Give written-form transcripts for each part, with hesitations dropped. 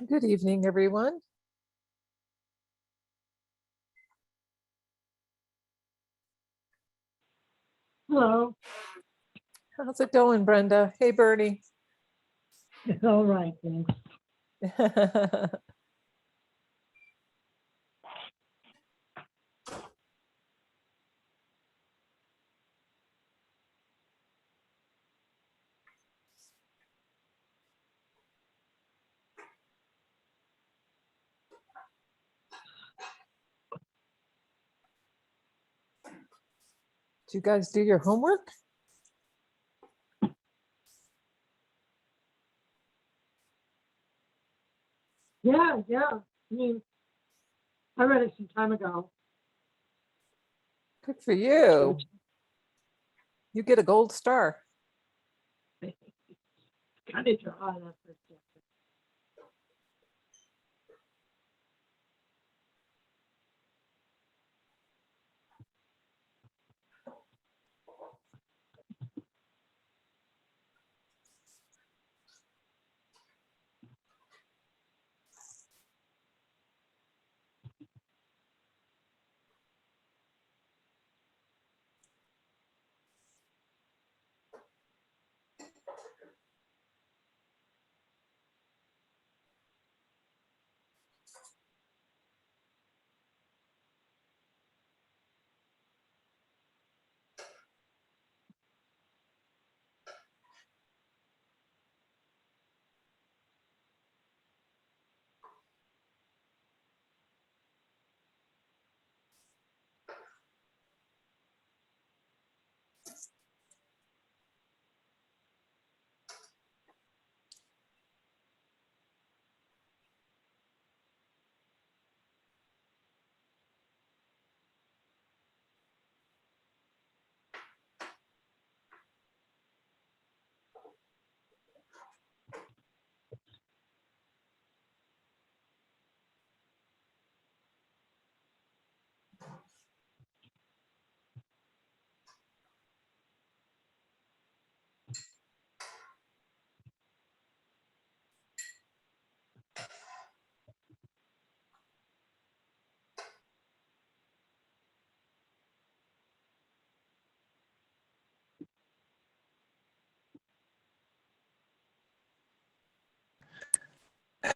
Good evening, everyone. Hello. How's it going, Brenda? Hey, Bernie. It's all right, thanks. Did you guys do your homework? Yeah. I mean, I read it some time ago. Good for you. You get a gold star. Kind of dry that first chapter.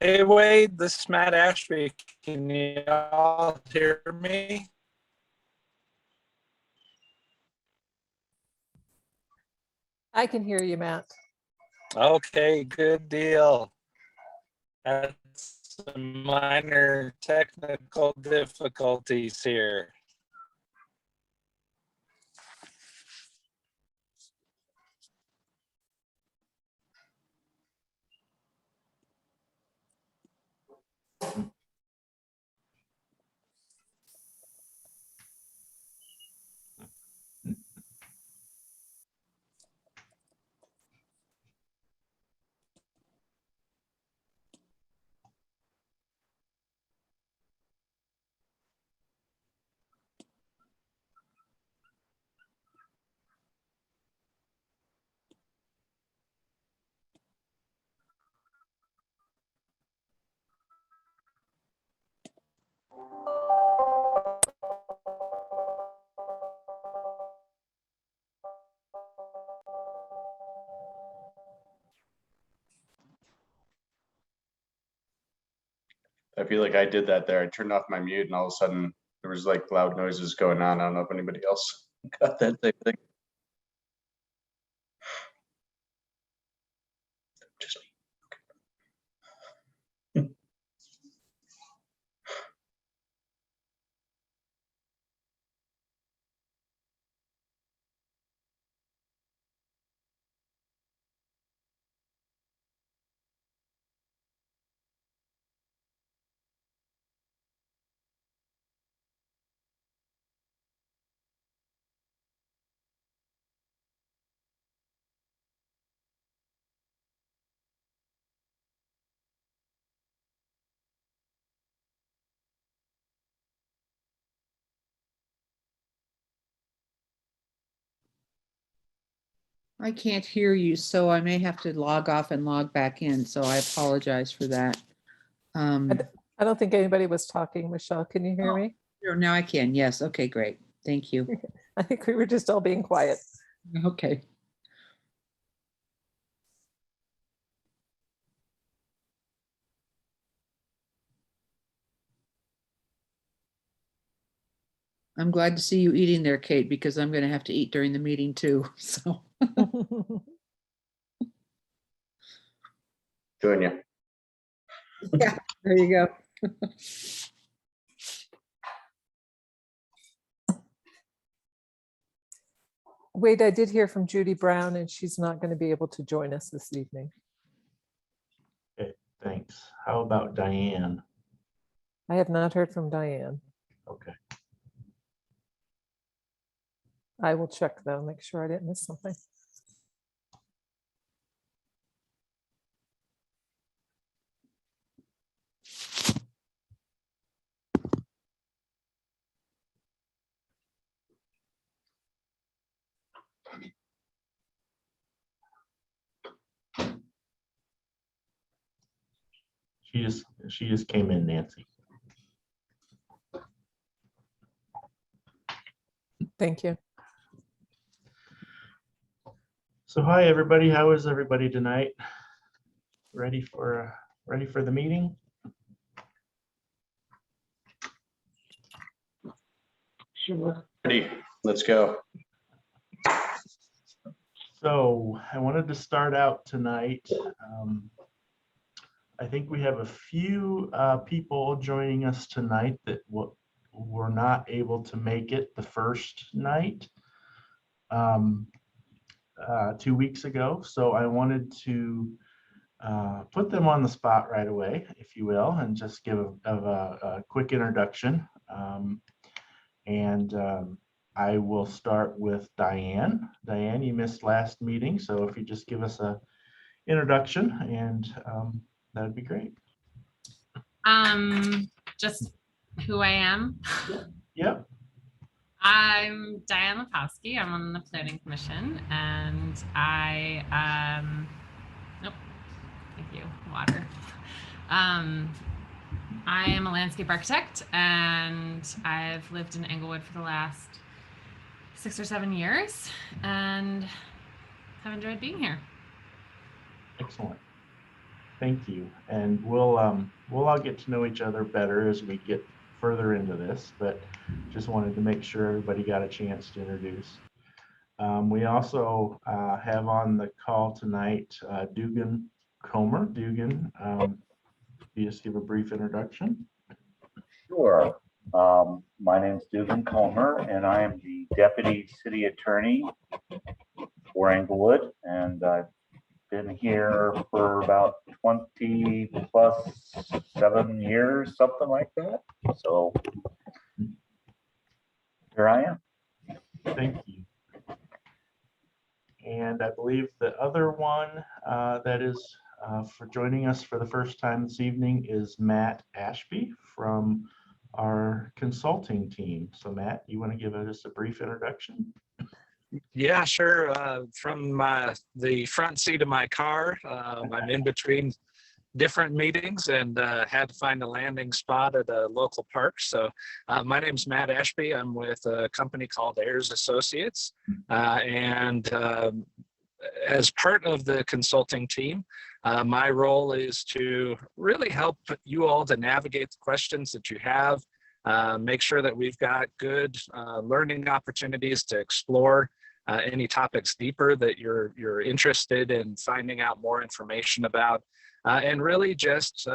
Hey Wade, this is Matt Ashby. Can you all hear me? I can hear you, Matt. Okay, good deal. That's some minor technical difficulties here. I feel like I did that there. I turned off my mute and all of a sudden there was like loud noises going on. I don't know if anybody else got that same thing. Just me. I can't hear you, so I may have to log off and log back in, so I apologize for that. I don't think anybody was talking. Michelle, can you hear Oh. me? Now I can. Yes. Okay, great. Thank you. I think we were just all being quiet. Okay. I'm glad to see you eating there, Kate, because I'm going to have to eat during the meeting too. So, Doing you. yeah, there you go. Wait, I did hear from Judy Brown and she's not going to be able to join us this evening. Okay, thanks. How about Diane? I have not heard from Diane. Okay. I will check though, make sure I didn't miss something. She just came in, Nancy. Thank you. So hi everybody, how is everybody tonight? Ready for the meeting? Sure. Ready, let's go. So I wanted to start out tonight. I think we have a few people joining us tonight that were not able to make it the first night 2 weeks ago. So I wanted to put them on the spot right away, if you will, and just give a quick introduction. I will start with Diane. Diane, you missed last meeting, so if you just give us a introduction, and that'd be great. Just who I am. Yep. I'm Diane Lepowski. I'm on the Planning Commission, and I nope, thank you, water. I am a landscape architect, and I've lived in Englewood for the last 6 or 7 years, and have enjoyed being here. Excellent. Thank you. And we'll all get to know each other better as we get further into this, but just wanted to make sure everybody got a chance to introduce. We also have on the call tonight Dugan Colmer. Dugan, you just give a brief introduction. Sure. My name is Dugan Colmer, and I am the Deputy City Attorney for Englewood, and I've been here for about 20+7 years, something like that. So here I am. Thank you. And I believe the other one that is for joining us for the first time this evening is Matt Ashby from our consulting team. So Matt, you want to give us a brief introduction? Yeah, sure. From the front seat of my car, I'm in between different meetings and had to find a landing spot at a local park. So my name's Matt Ashby. I'm with a company called Ayers Associates. And as part of the consulting team, my role is to really help you all to navigate the questions that you have, make sure that we've got good learning opportunities to explore any topics deeper that you're interested in finding out more information about, and really just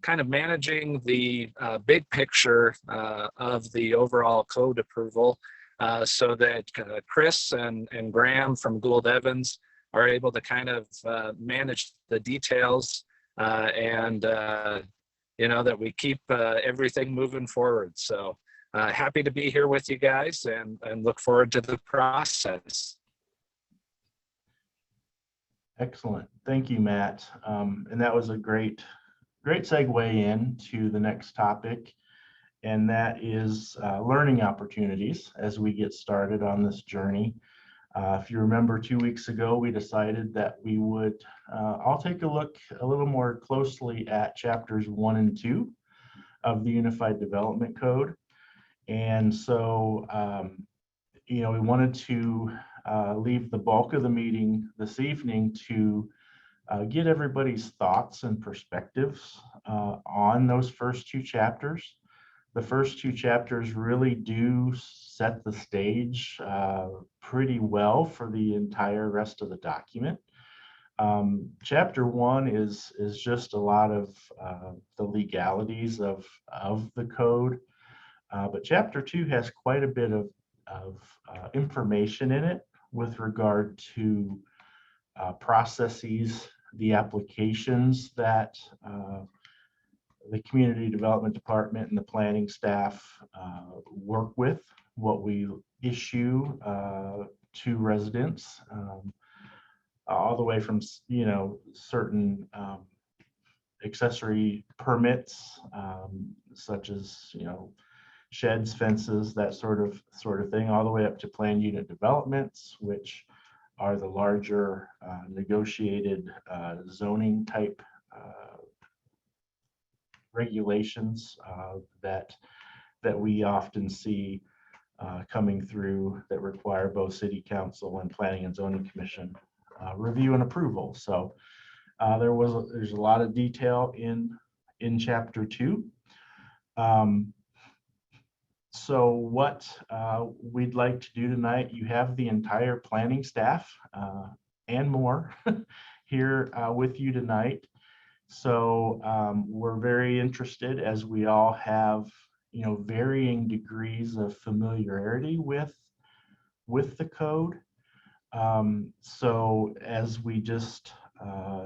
kind of managing the big picture of the overall code approval, so that Chris and Graham from Gould Evans are able to kind of manage the details, and that we keep everything moving forward. So happy to be here with you guys, and look forward to the process. Excellent. Thank you, Matt. And that was a great segue into the next topic, and that is learning opportunities as we get started on this journey. If you remember 2 weeks ago, we decided that we would, I'll take a look a little more closely at chapters 1 and 2 of the Unified Development Code. And so, we wanted to leave the bulk of the meeting this evening to get everybody's thoughts and perspectives on those first 2 chapters. The first 2 chapters really do set the stage pretty well for the entire rest of the document. Chapter 1 is just a lot of the legalities of the code, but chapter 2 has quite a bit of information in it with regard to processes, the applications that the community development department and the planning staff work with, what we issue to residents, all the way from certain accessory permits, such as sheds, fences, that sort of thing, all the way up to planned unit developments, which are the larger negotiated zoning type regulations that we often see coming through, that require both city council and planning and zoning commission review and approval. So there's a lot of detail in chapter 2. So what we'd like to do tonight, you have the entire planning staff and more here with you tonight. So we're very interested, as we all have, varying degrees of familiarity with the code. So as we just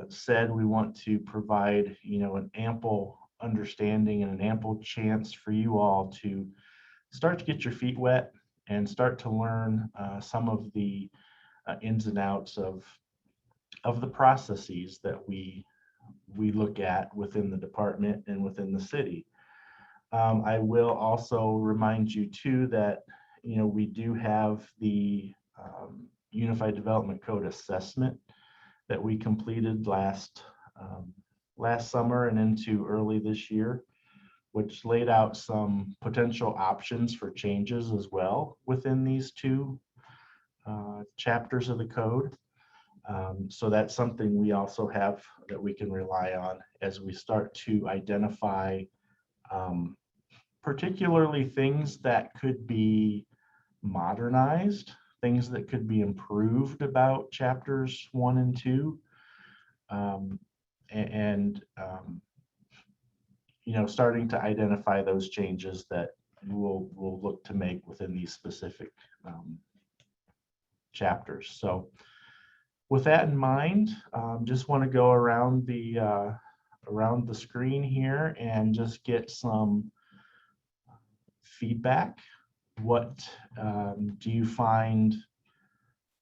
said, we want to provide, an ample understanding and an ample chance for you all to start to get your feet wet and start to learn some of the ins and outs of the processes that we look at within the department and within the city. I will also remind you too that we do have the Unified Development Code assessment that we completed last summer and into early this year, which laid out some potential options for changes as well within these 2 chapters of the code. So that's something we also have that we can rely on as we start to identify particularly things that could be modernized, things that could be improved about chapters 1 and 2, starting to identify those changes that we'll look to make within these specific chapters. So with that in mind, just want to go around the screen here and just get some feedback. What do you find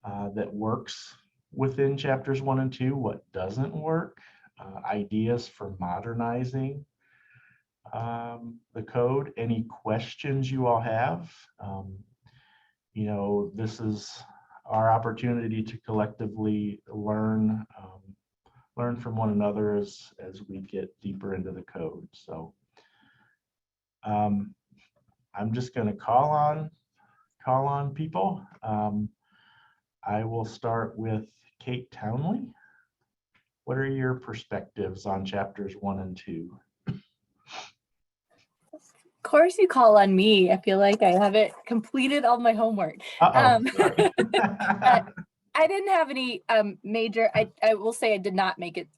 that works within chapters 1 and 2? What doesn't work? Ideas for modernizing the code. Any questions you all have? This is our opportunity to collectively learn from one another as we get deeper into the code. So I'm just going to call on people. I will start with Kate Townley. What are your perspectives on chapters 1 and 2? Of course you call on me. I feel like I haven't completed all my homework. Sorry. I didn't have any major, I will say I did not make it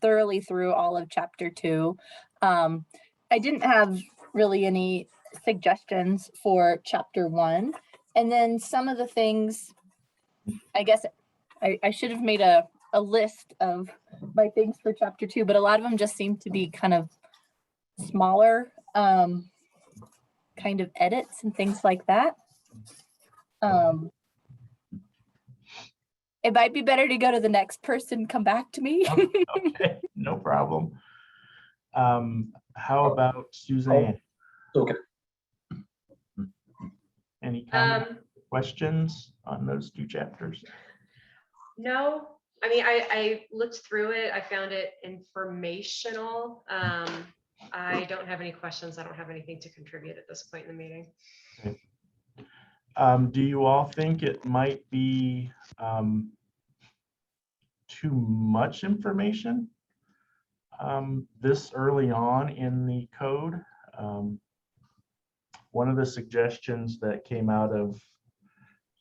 thoroughly through all of chapter 2. I didn't have really any suggestions for chapter 1. And then some of the things, I guess I should have made a list of my things for chapter 2, but a lot of them just seem to be kind of smaller kind of edits and things like that. It might be better to go to the next person, come back to me. Okay, no problem. How about Suzanne? Okay. Any comments, questions on those two chapters? No, I mean, I looked through it. I found it informational. I don't have any questions. I don't have anything to contribute at this point in the meeting. Okay. Do you all think it might be too much information this early on in the code? One of the suggestions that came out of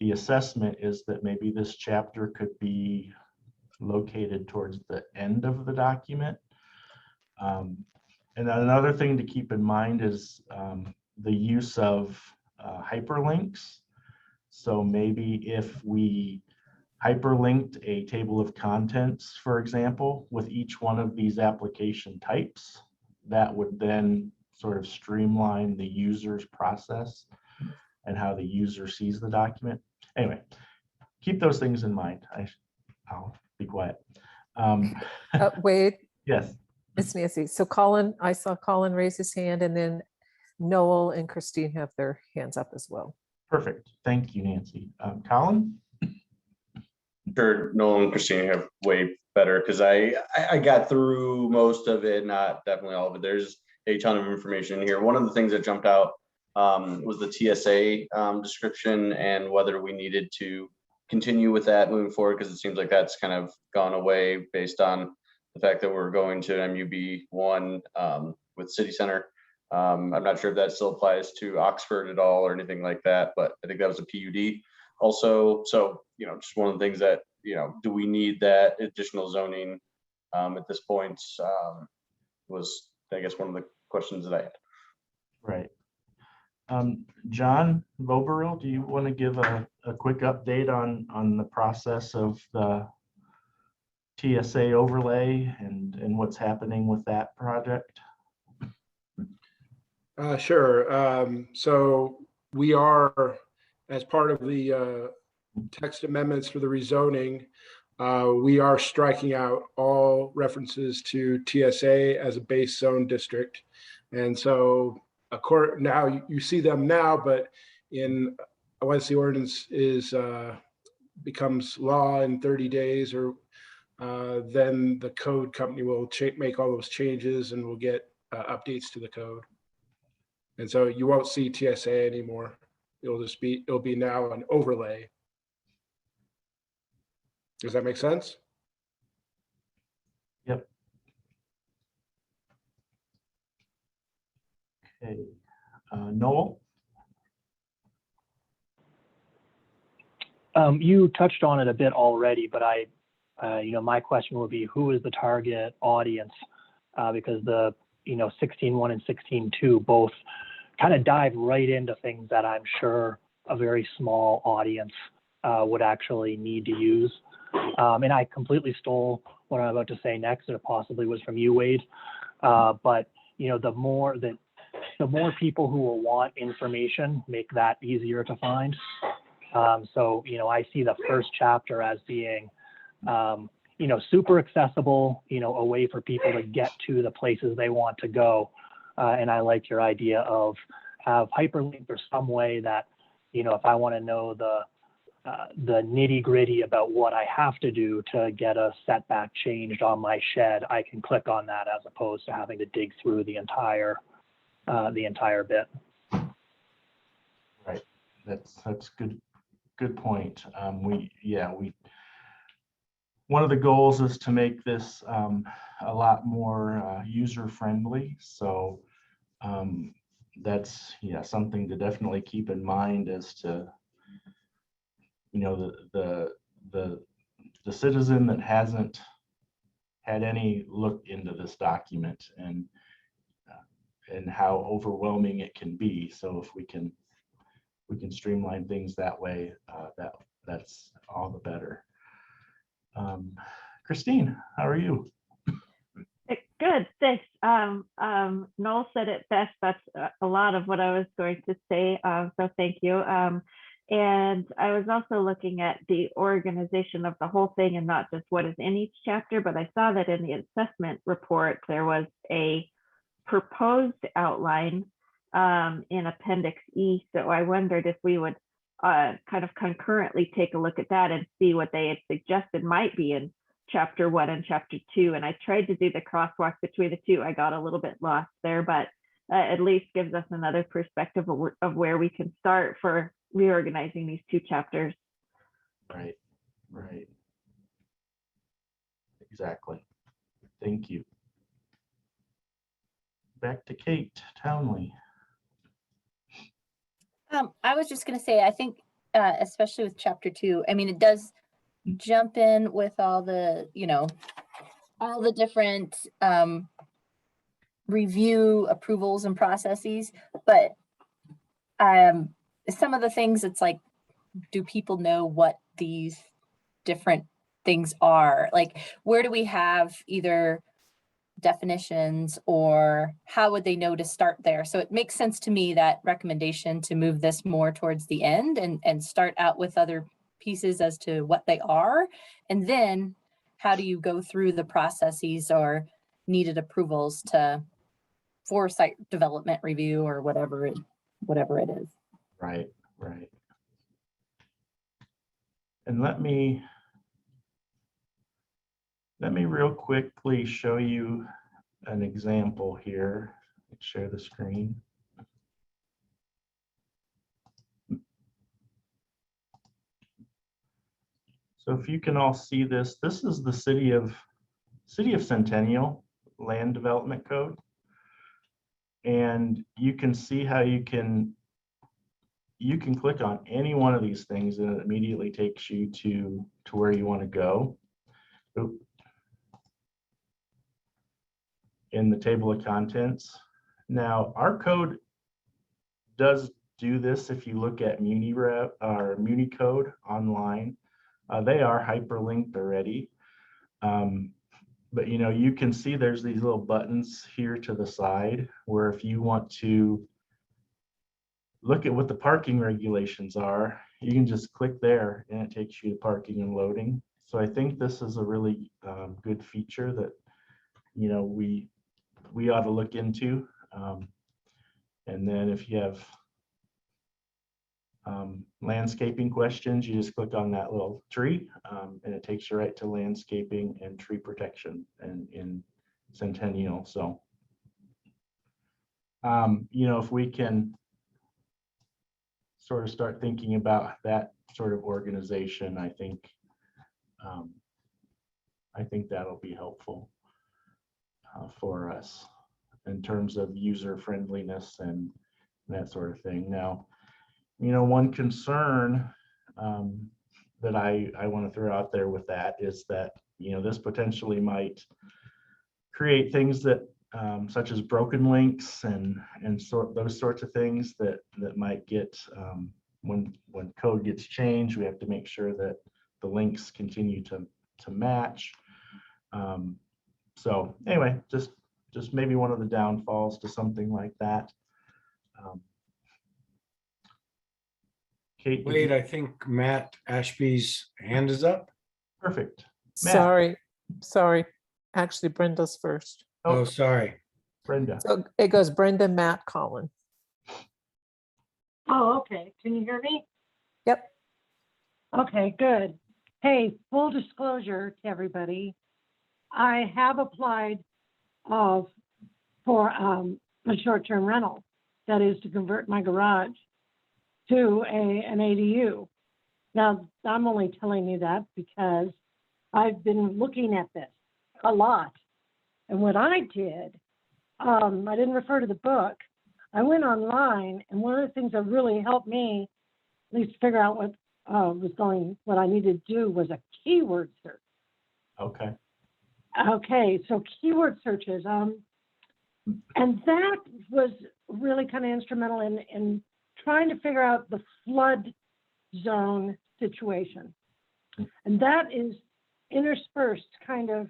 the assessment is that maybe this chapter could be located towards the end of the document. And another thing to keep in mind is the use of hyperlinks. So maybe if we hyperlinked a table of contents, for example, with each one of these application types, that would then sort of streamline the user's process and how the user sees the document. Anyway, keep those things in mind. I'll be quiet. Wade, Yes. it's Nancy. So Colin, I saw Colin raise his hand, and then Noel and Christine have their hands up as well. Perfect. Thank you, Nancy. Colin? Sure, Noel and Christine have way better because I got through most of it, not definitely all of it. There's a ton of information here. One of the things that jumped out was the TSA description and whether we needed to continue with that moving forward, because it seems like that's kind of gone away based on the fact that we're going to MUB1 with City Center. I'm not sure if that still applies to Oxford at all or anything like that, but I think that was a PUD also. So, just one of the things that, do we need that additional zoning at this point was, I guess, one of the questions that I had. Right. John Voberil, do you want to give a quick update on the process of the TSA overlay and what's happening with that project? Sure. So we are, as part of the text amendments for the rezoning, we are striking out all references to TSA as a base zone district. And so now you see them now, but once the ordinance becomes law in 30 days, or then the code company will make all those changes and we'll get updates to the code. And so you won't see TSA anymore. It'll be now an overlay. Does that make sense? Yep. Okay. Noel? You touched on it a bit already, but my question would be, who is the target audience? Because the 16.1 and 16.2 both kind of dive right into things that I'm sure a very small audience would actually need to use. And I completely stole what I'm about to say next, and it possibly was from you, Wade. But the more people who will want information, make that easier to find. So I see the first chapter as being super accessible, a way for people to get to the places they want to go. And I like your idea of have hyperlinks or some way that, if I want to know the nitty gritty about what I have to do to get a setback changed on my shed, I can click on that as opposed to having to dig through the entire bit. Right. That's good point. One of the goals is to make this a lot more user friendly. So that's something to definitely keep in mind as to the citizen that hasn't had any look into this document and how overwhelming it can be. So if we can streamline things that way, that's all the better. Christine, how are you? Good, thanks. Noel said it best. That's a lot of what I was going to say. So thank you. And I was also looking at the organization of the whole thing and not just what is in each chapter, but I saw that in the assessment report, there was a proposed outline in Appendix E. So I wondered if we would kind of concurrently take a look at that and see what they had suggested might be in chapter 1 and chapter 2. And I tried to do the crosswalk between the two. I got a little bit lost there, but at least gives us another perspective of where we can start for reorganizing these two chapters. Right, right. Exactly. Thank you. Back to Kate Townley. I was just going to say, I think, especially with chapter 2, I mean, it does jump in with all the, all the different review approvals and processes, but some of the things, it's like, do people know what these different things are? Like, where do we have either definitions, or how would they know to start there? So it makes sense to me, that recommendation to move this more towards the end and start out with other pieces as to what they are. And then how do you go through the processes or needed approvals for site development review or whatever it is. Right, right. And let me real quickly show you an example here. Let's share the screen. So if you can all see this, this is the City of Centennial Land Development Code. And you can see how you can click on any one of these things and it immediately takes you to where you want to go. In the table of contents. Now, our code does do this. If you look at MuniRev or MuniCode online, they are hyperlinked already. But you can see there's these little buttons here to the side where if you want to look at what the parking regulations are, you can just click there and it takes you to parking and loading. So I think this is a really good feature that we ought to look into. And then if you have landscaping questions, you just click on that little tree and it takes you right to landscaping and tree protection and in Centennial. So, if we can sort of start thinking about that sort of organization, I think that'll be helpful for us in terms of user friendliness and that sort of thing. Now, one concern that I want to throw out there with that is that, this potentially might create things that such as broken links and those sorts of things that might get when code gets changed. We have to make sure that the links continue to match. So anyway, just maybe one of the downfalls to something like that. Kate, Wait, I think Matt Ashby's hand is up. Perfect. Matt. Sorry. Actually, Brenda's first. Oh, sorry. Brenda. So it goes Brenda, Matt, Colin. Oh, okay. Can you hear me? Yep. Okay, good. Hey, full disclosure to everybody, I have applied for a short-term rental. That is to convert my garage to an ADU. Now, I'm only telling you that because I've been looking at this a lot. And what I did, I didn't refer to the book. I went online, and one of the things that really helped me at least figure out what I needed to do was a keyword search. Okay. Okay, so keyword searches, and that was really kind of instrumental in trying to figure out the flood zone situation. And that is interspersed kind of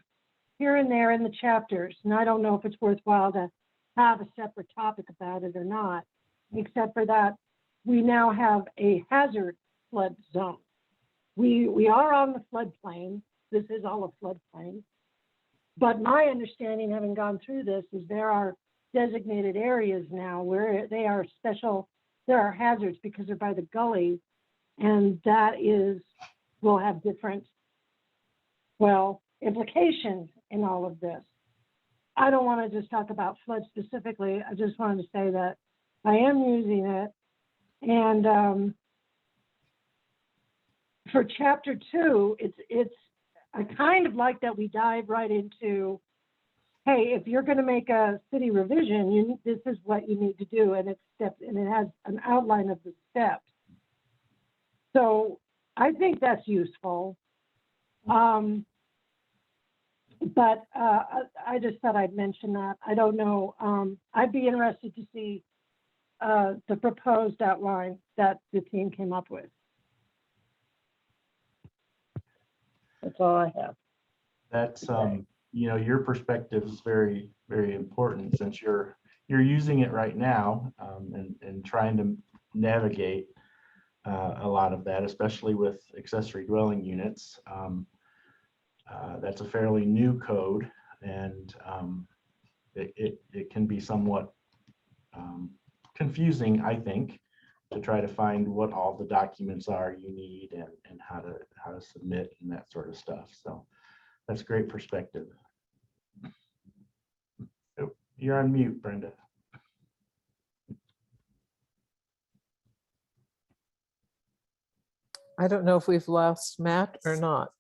here and there in the chapters. And I don't know if it's worthwhile to have a separate topic about it or not, except for that we now have a hazard flood zone. We are on the floodplain. This is all a floodplain. But my understanding, having gone through this, is there are designated areas now where they are special. There are hazards because they're by the gully And that will have different, well, implications in all of this. I don't want to just talk about flood specifically. I just wanted to say that I am using it. And for chapter 2, I kind of like that we dive right into, hey, if you're going to make a city revision, this is what you need to do, and it has an outline of the steps. So I think that's useful. But I just thought I'd mention that. I don't know. I'd be interested to see the proposed outline that the team came up with. That's all I have. That's your perspective is very, very important, since you're using it right now, and trying to navigate a lot of that, especially with accessory dwelling units. That's a fairly new code, and it can be somewhat confusing, I think, to try to find what all the documents are you need and how to submit and that sort of stuff. So that's great perspective. Oh, you're on mute, Brenda. I don't know if we've lost Matt or not,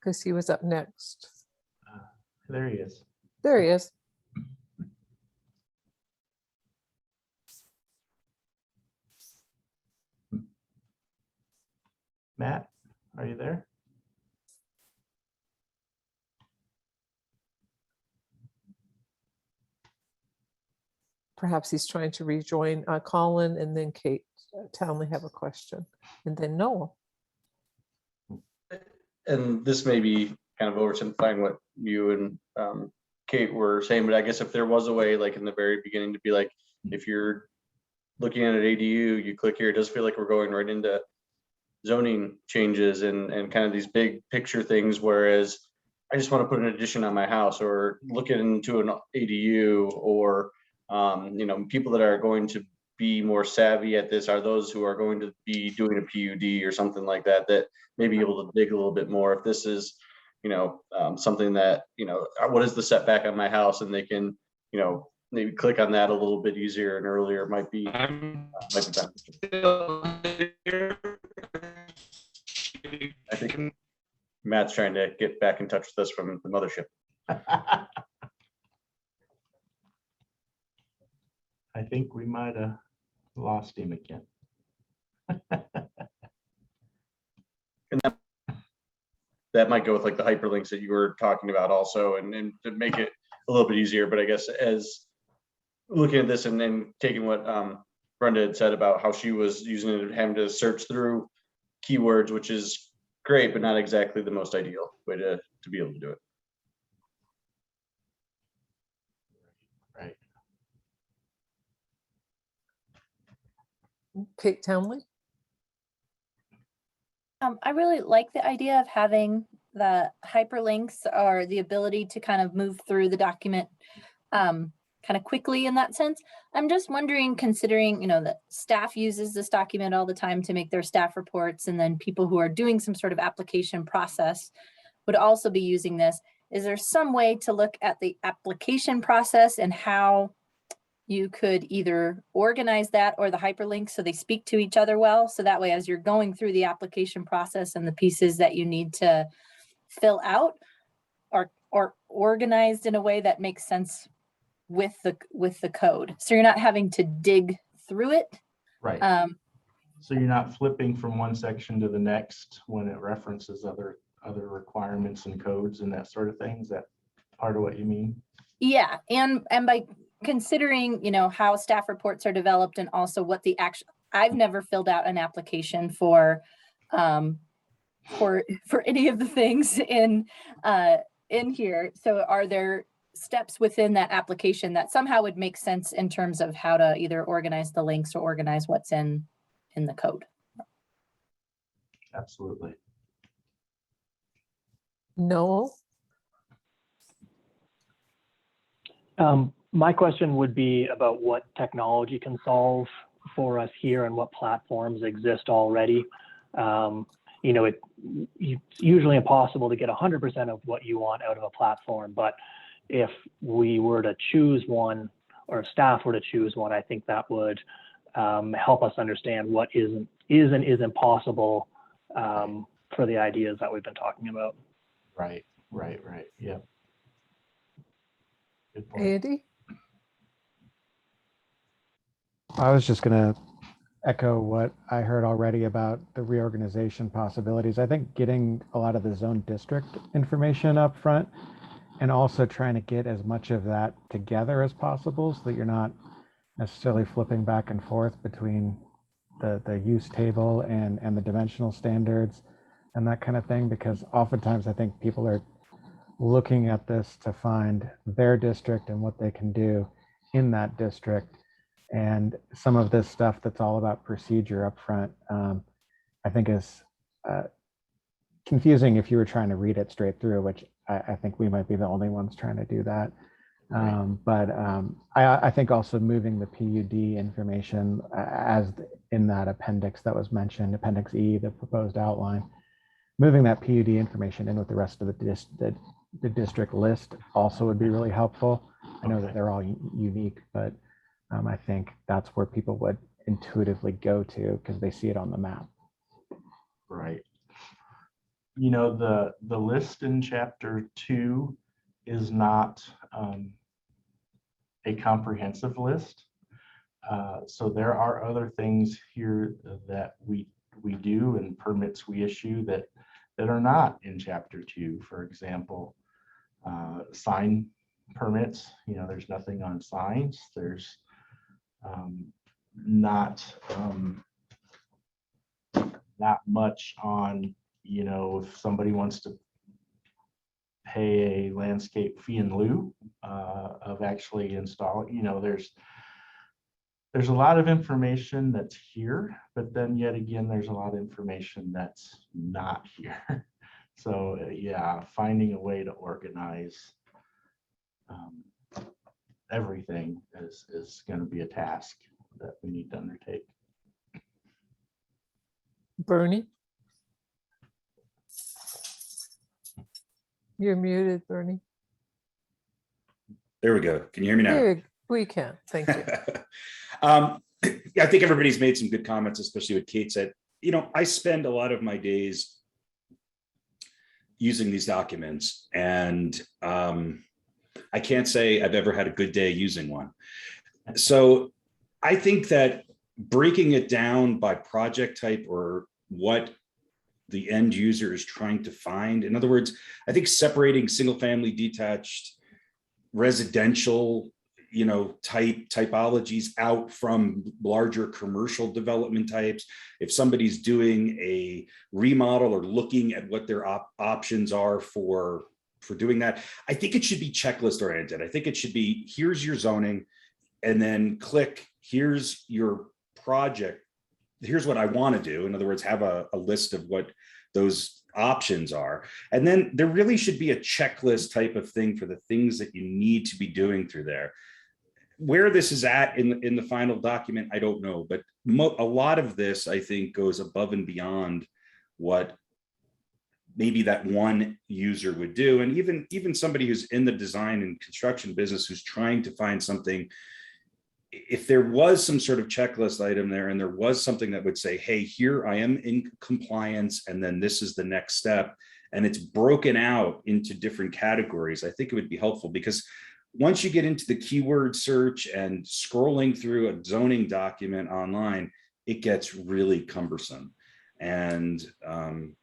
because he was up next. There he is. There he is. Matt, are you there? Perhaps he's trying to rejoin. Colin and then Kate Townley have a question, and then Noel. And this may be kind of oversimplifying what you and Kate were saying, but I guess if there was a way, like in the very beginning, to be like, if you're looking at an ADU, you click here, it does feel like we're going right into zoning changes and kind of these big picture things, whereas I just want to put an addition on my house, or look into an ADU, or people that are going to be more savvy at this are those who are going to be doing a PUD or something like that, that may be able to dig a little bit more. If this is, something that, what is the setback on my house, and they can, maybe click on that a little bit easier and earlier might be beneficial. I think Matt's trying to get back in touch with us from the mothership. I think we might have lost him again. And that might go with like the hyperlinks that you were talking about also, and to make it a little bit easier. But I guess as looking at this and then taking what Brenda had said about how she was using it, having to search through keywords, which is great, but not exactly the most ideal way to be able to do it. Right. Kate Townley. I really like the idea of having the hyperlinks, or the ability to kind of move through the document kind of quickly in that sense. I'm just wondering, considering, that staff uses this document all the time to make their staff reports, and then people who are doing some sort of application process would also be using this. Is there some way to look at the application process and how you could either organize that or the hyperlinks so they speak to each other well? So that way, as you're going through the application process and the pieces that you need to fill out are organized in a way that makes sense with the code. So you're not having to dig through it. Right. So you're not flipping from one section to the next when it references other requirements and codes and that sort of thing. Is that part of what you mean? Yeah. And by considering, how staff reports are developed, and also what the actual, I've never filled out an application for any of the things in here. So are there steps within that application that somehow would make sense in terms of how to either organize the links or organize what's in the code? Absolutely. Noel. My question would be about what technology can solve for us here and what platforms exist already. It's usually impossible to get 100% of what you want out of a platform, but if we were to choose one, or staff were to choose one, I think that would help us understand what is and isn't possible for the ideas that we've been talking about. Right. Yeah. Good point. Andy? I was just going to echo what I heard already about the reorganization possibilities. I think getting a lot of the zone district information up front and also trying to get as much of that together as possible so that you're not necessarily flipping back and forth between the use table and the dimensional standards and that kind of thing, because oftentimes I think people are looking at this to find their district and what they can do in that district. And some of this stuff that's all about procedure up front, I think is confusing if you were trying to read it straight through, which I think we might be the only ones trying to do that. I think also moving the PUD information as in that appendix that was mentioned, Appendix E, the proposed outline, moving that PUD information in with the rest of the district list also would be really helpful. I know that they're all unique, but I think that's where people would intuitively go to because they see it on the map. Right. You know, the list in chapter 2 is not a comprehensive list. So there are other things here that we do and permits we issue that are not in chapter 2. For example, sign permits, there's nothing on signs. There's not much on, if somebody wants to pay a landscape fee in lieu of actually installing, there's a lot of information that's here, but then yet again, there's a lot of information that's not here. So yeah, finding a way to organize everything is going to be a task that we need to undertake. Bernie? You're muted, Bernie. There we go. Can you hear me now? We can. Thank you. I think everybody's made some good comments, especially what Kate said. I spend a lot of my days using these documents, and I can't say I've ever had a good day using one. So I think that breaking it down by project type or what the end user is trying to find, in other words, I think separating single family, detached, residential, typologies out from larger commercial development types. If somebody's doing a remodel or looking at what their options are for doing that, I think it should be checklist oriented. I think it should be, here's your zoning, and then click, here's your project. Here's what I want to do. In other words, have a list of what those options are. And then there really should be a checklist type of thing for the things that you need to be doing through there. Where this is at in the final document, I don't know, but a lot of this, I think, goes above and beyond what maybe that one user would do. And even somebody who's in the design and construction business who's trying to find something, if there was some sort of checklist item there and there was something that would say, hey, here I am in compliance, and then this is the next step, and it's broken out into different categories, I think it would be helpful, because once you get into the keyword search and scrolling through a zoning document online, it gets really cumbersome. And from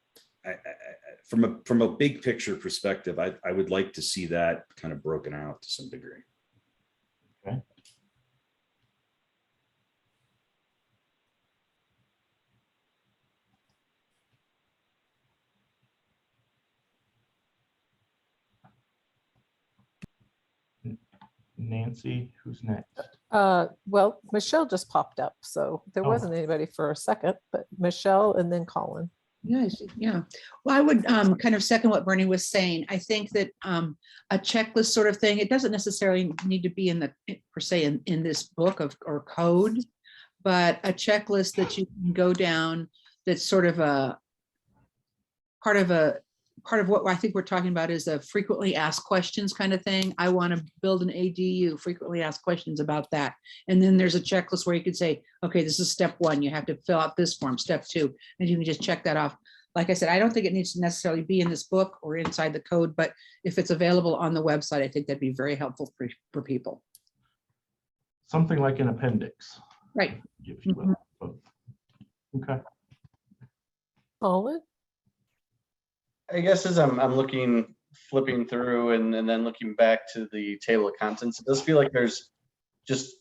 a big picture perspective, I would like to see that kind of broken out to some degree. Okay. Nancy, who's next? Well, Michelle just popped up, so there wasn't anybody for a second, but Michelle and then Colin. Yes, yeah. Well, I would kind of second what Bernie was saying. I think that a checklist sort of thing, it doesn't necessarily need to be in the per se in this book or code, but a checklist that you can go down that's sort of a part of what I think we're talking about is a frequently asked questions kind of thing. I want to build an ADU, frequently asked questions about that. And then there's a checklist where you could say, okay, this is step 1. You have to fill out this form, step 2, and you can just check that off. Like I said, I don't think it needs to necessarily be in this book or inside the code, but if it's available on the website, I think that'd be very helpful for people. Something like an appendix. Right. If you will. Okay. Colin? I guess as I'm flipping through and then looking back to the table of contents, it does feel like there's just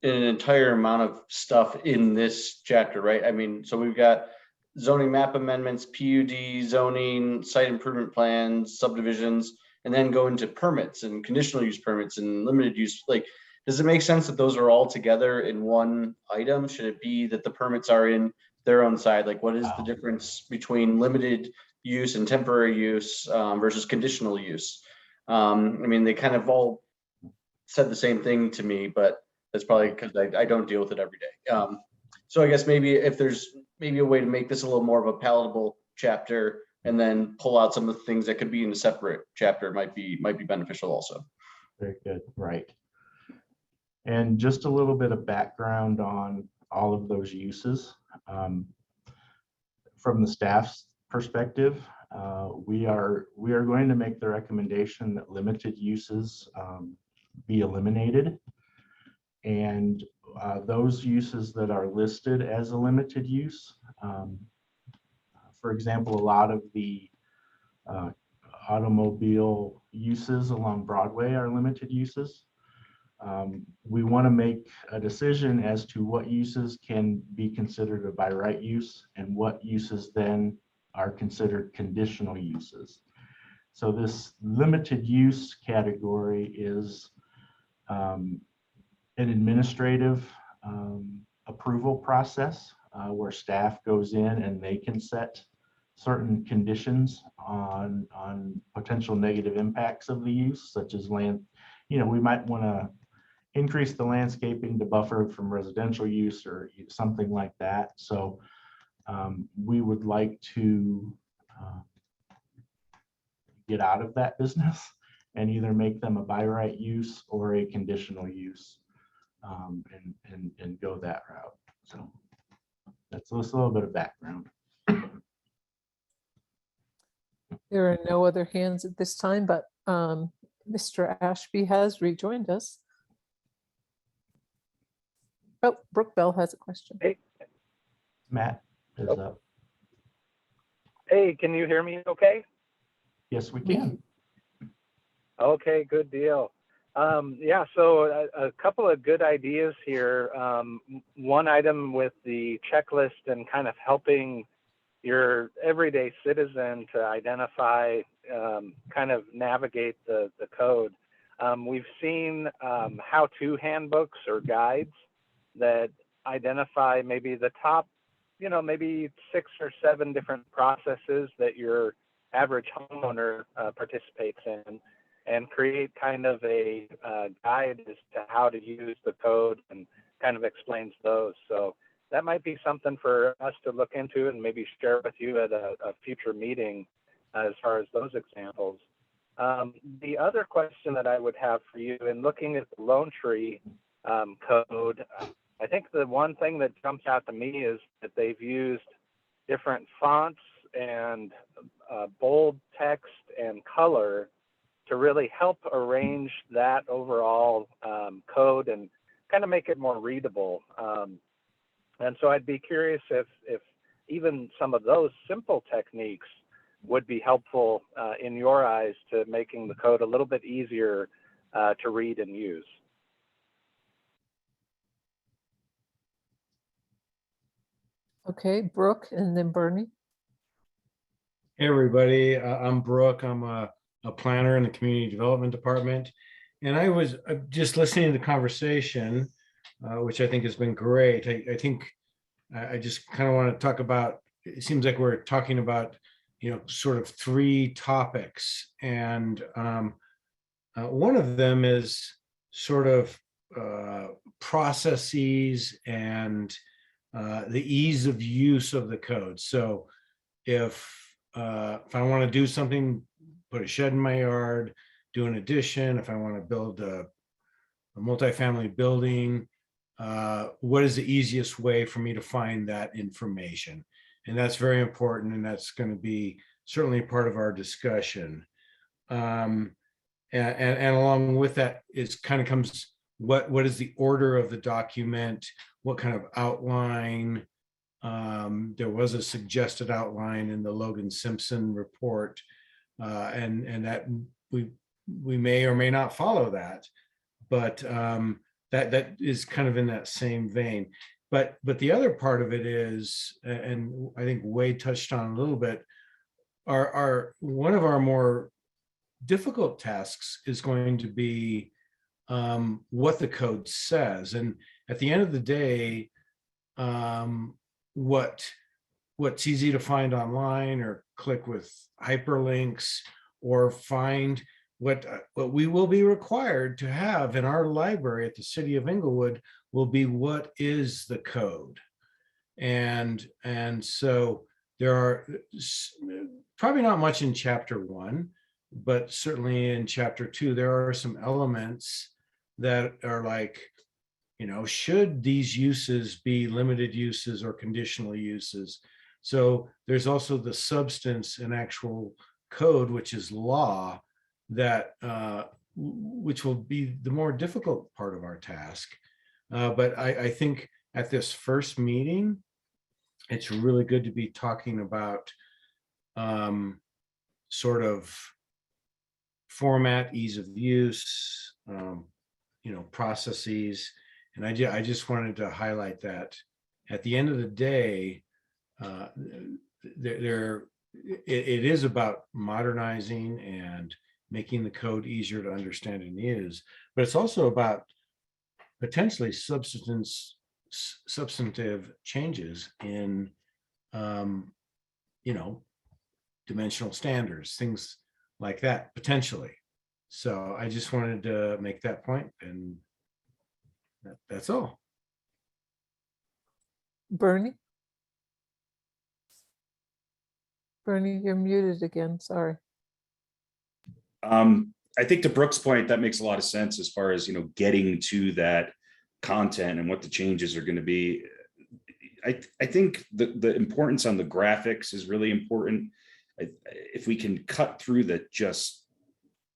an entire amount of stuff in this chapter, right? I mean, so we've got zoning map amendments, PUD, zoning, site improvement plans, subdivisions, and then go into permits and conditional use permits and limited use. Like, does it make sense that those are all together in one item? Should it be that the permits are in their own side? Like, what is the difference between limited use and temporary use versus conditional use? I mean, they kind of all said the same thing to me, but that's probably because I don't deal with it every day. So I guess maybe if there's maybe a way to make this a little more of a palatable chapter and then pull out some of the things that could be in a separate chapter might be beneficial also. Very good, right. And just a little bit of background on all of those uses. From the staff's perspective, we are going to make the recommendation that limited uses be eliminated. And those uses that are listed as a limited use, for example, a lot of the automobile uses along Broadway are limited uses. We want to make a decision as to what uses can be considered a by right use and what uses then are considered conditional uses. So this limited use category is an administrative approval process where staff goes in and they can set certain conditions on potential negative impacts of the use, such as land. We might want to increase the landscaping to buffer from residential use or something like that. So we would like to get out of that business and either make them a by right use or a conditional use and go that route. So that's just a little bit of background. There are no other hands at this time, but Mr. Ashby has rejoined us. Oh, Brooke Bell has a question. Hey. Matt is up. Hey, can you hear me okay? Yes, we can. Okay, good deal. Yeah, so a couple of good ideas here. One item with the checklist and kind of helping your everyday citizen to identify, kind of navigate the code. We've seen how-to handbooks or guides that identify maybe the top, maybe 6 or 7 different processes that your average homeowner participates in, and create kind of a guide as to how to use the code and kind of explains those. So that might be something for us to look into and maybe share with you at a future meeting as far as those examples. The other question that I would have for you in looking at the Lone Tree code, I think the one thing that jumps out to me is that they've used different fonts and bold text and color to really help arrange that overall code and kind of make it more readable. And so I'd be curious if even some of those simple techniques would be helpful in your eyes to making the code a little bit easier to read and use. Okay, Brooke and then Bernie. Hey everybody, I'm Brooke. I'm a planner in the Community Development Department. And I was just listening to the conversation, which I think has been great. I think I just kind of want to talk about, it seems like we're talking about, sort of 3 topics. And one of them is sort of processes and the ease of use of the code. So if I want to do something, put a shed in my yard, do an addition, if I want to build a multifamily building, what is the easiest way for me to find that information? And that's very important, and that's going to be certainly part of our discussion. And along with that is kind of comes what is the order of the document, what kind of outline. There was a suggested outline in the Logan Simpson report, and that we may or may not follow that, but that is kind of in that same vein. But the other part of it is, and I think Wade touched on a little bit, our one of our more difficult tasks is going to be what the code says. And at the end of the day, what's easy to find online or click with hyperlinks or find what we will be required to have in our library at the City of Englewood will be what is the code. And so there are probably not much in chapter 1, but certainly in chapter 2, there are some elements that are like, should these uses be limited uses or conditional uses? So there's also the substance and actual code, which is law, that which will be the more difficult part of our task. But I think at this first meeting, it's really good to be talking about sort of format, ease of use, processes. And I just wanted to highlight that at the end of the day, it is about modernizing and making the code easier to understand and use, but it's also about potentially substantive changes in, dimensional standards, things like that, potentially. So I just wanted to make that point, and that's all. Bernie? Bernie, you're muted again, sorry. I think to Brooke's point, that makes a lot of sense as far as, getting to that content and what the changes are going to be. I think the importance on the graphics is really important. If we can cut through the just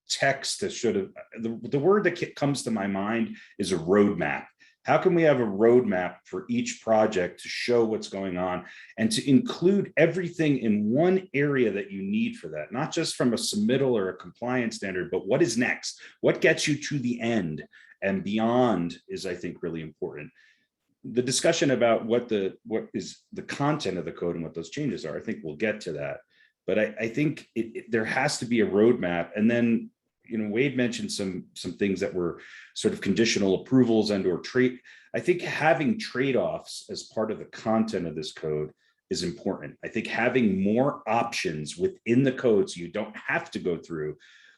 text that should have, the word that comes to my mind is a roadmap. How can we have a roadmap for each project to show what's going on and to include everything in one area that you need for that, not just from a submittal or a compliance standard, but what is next? What gets you to the end and beyond is, I think, really important. The discussion about what is the content of the code and what those changes are, I think we'll get to that. But I think there has to be a roadmap. And then, Wade mentioned some things that were sort of conditional approvals and or trade. I think having trade-offs as part of the content of this code is important. I think having more options within the code so you don't have to go through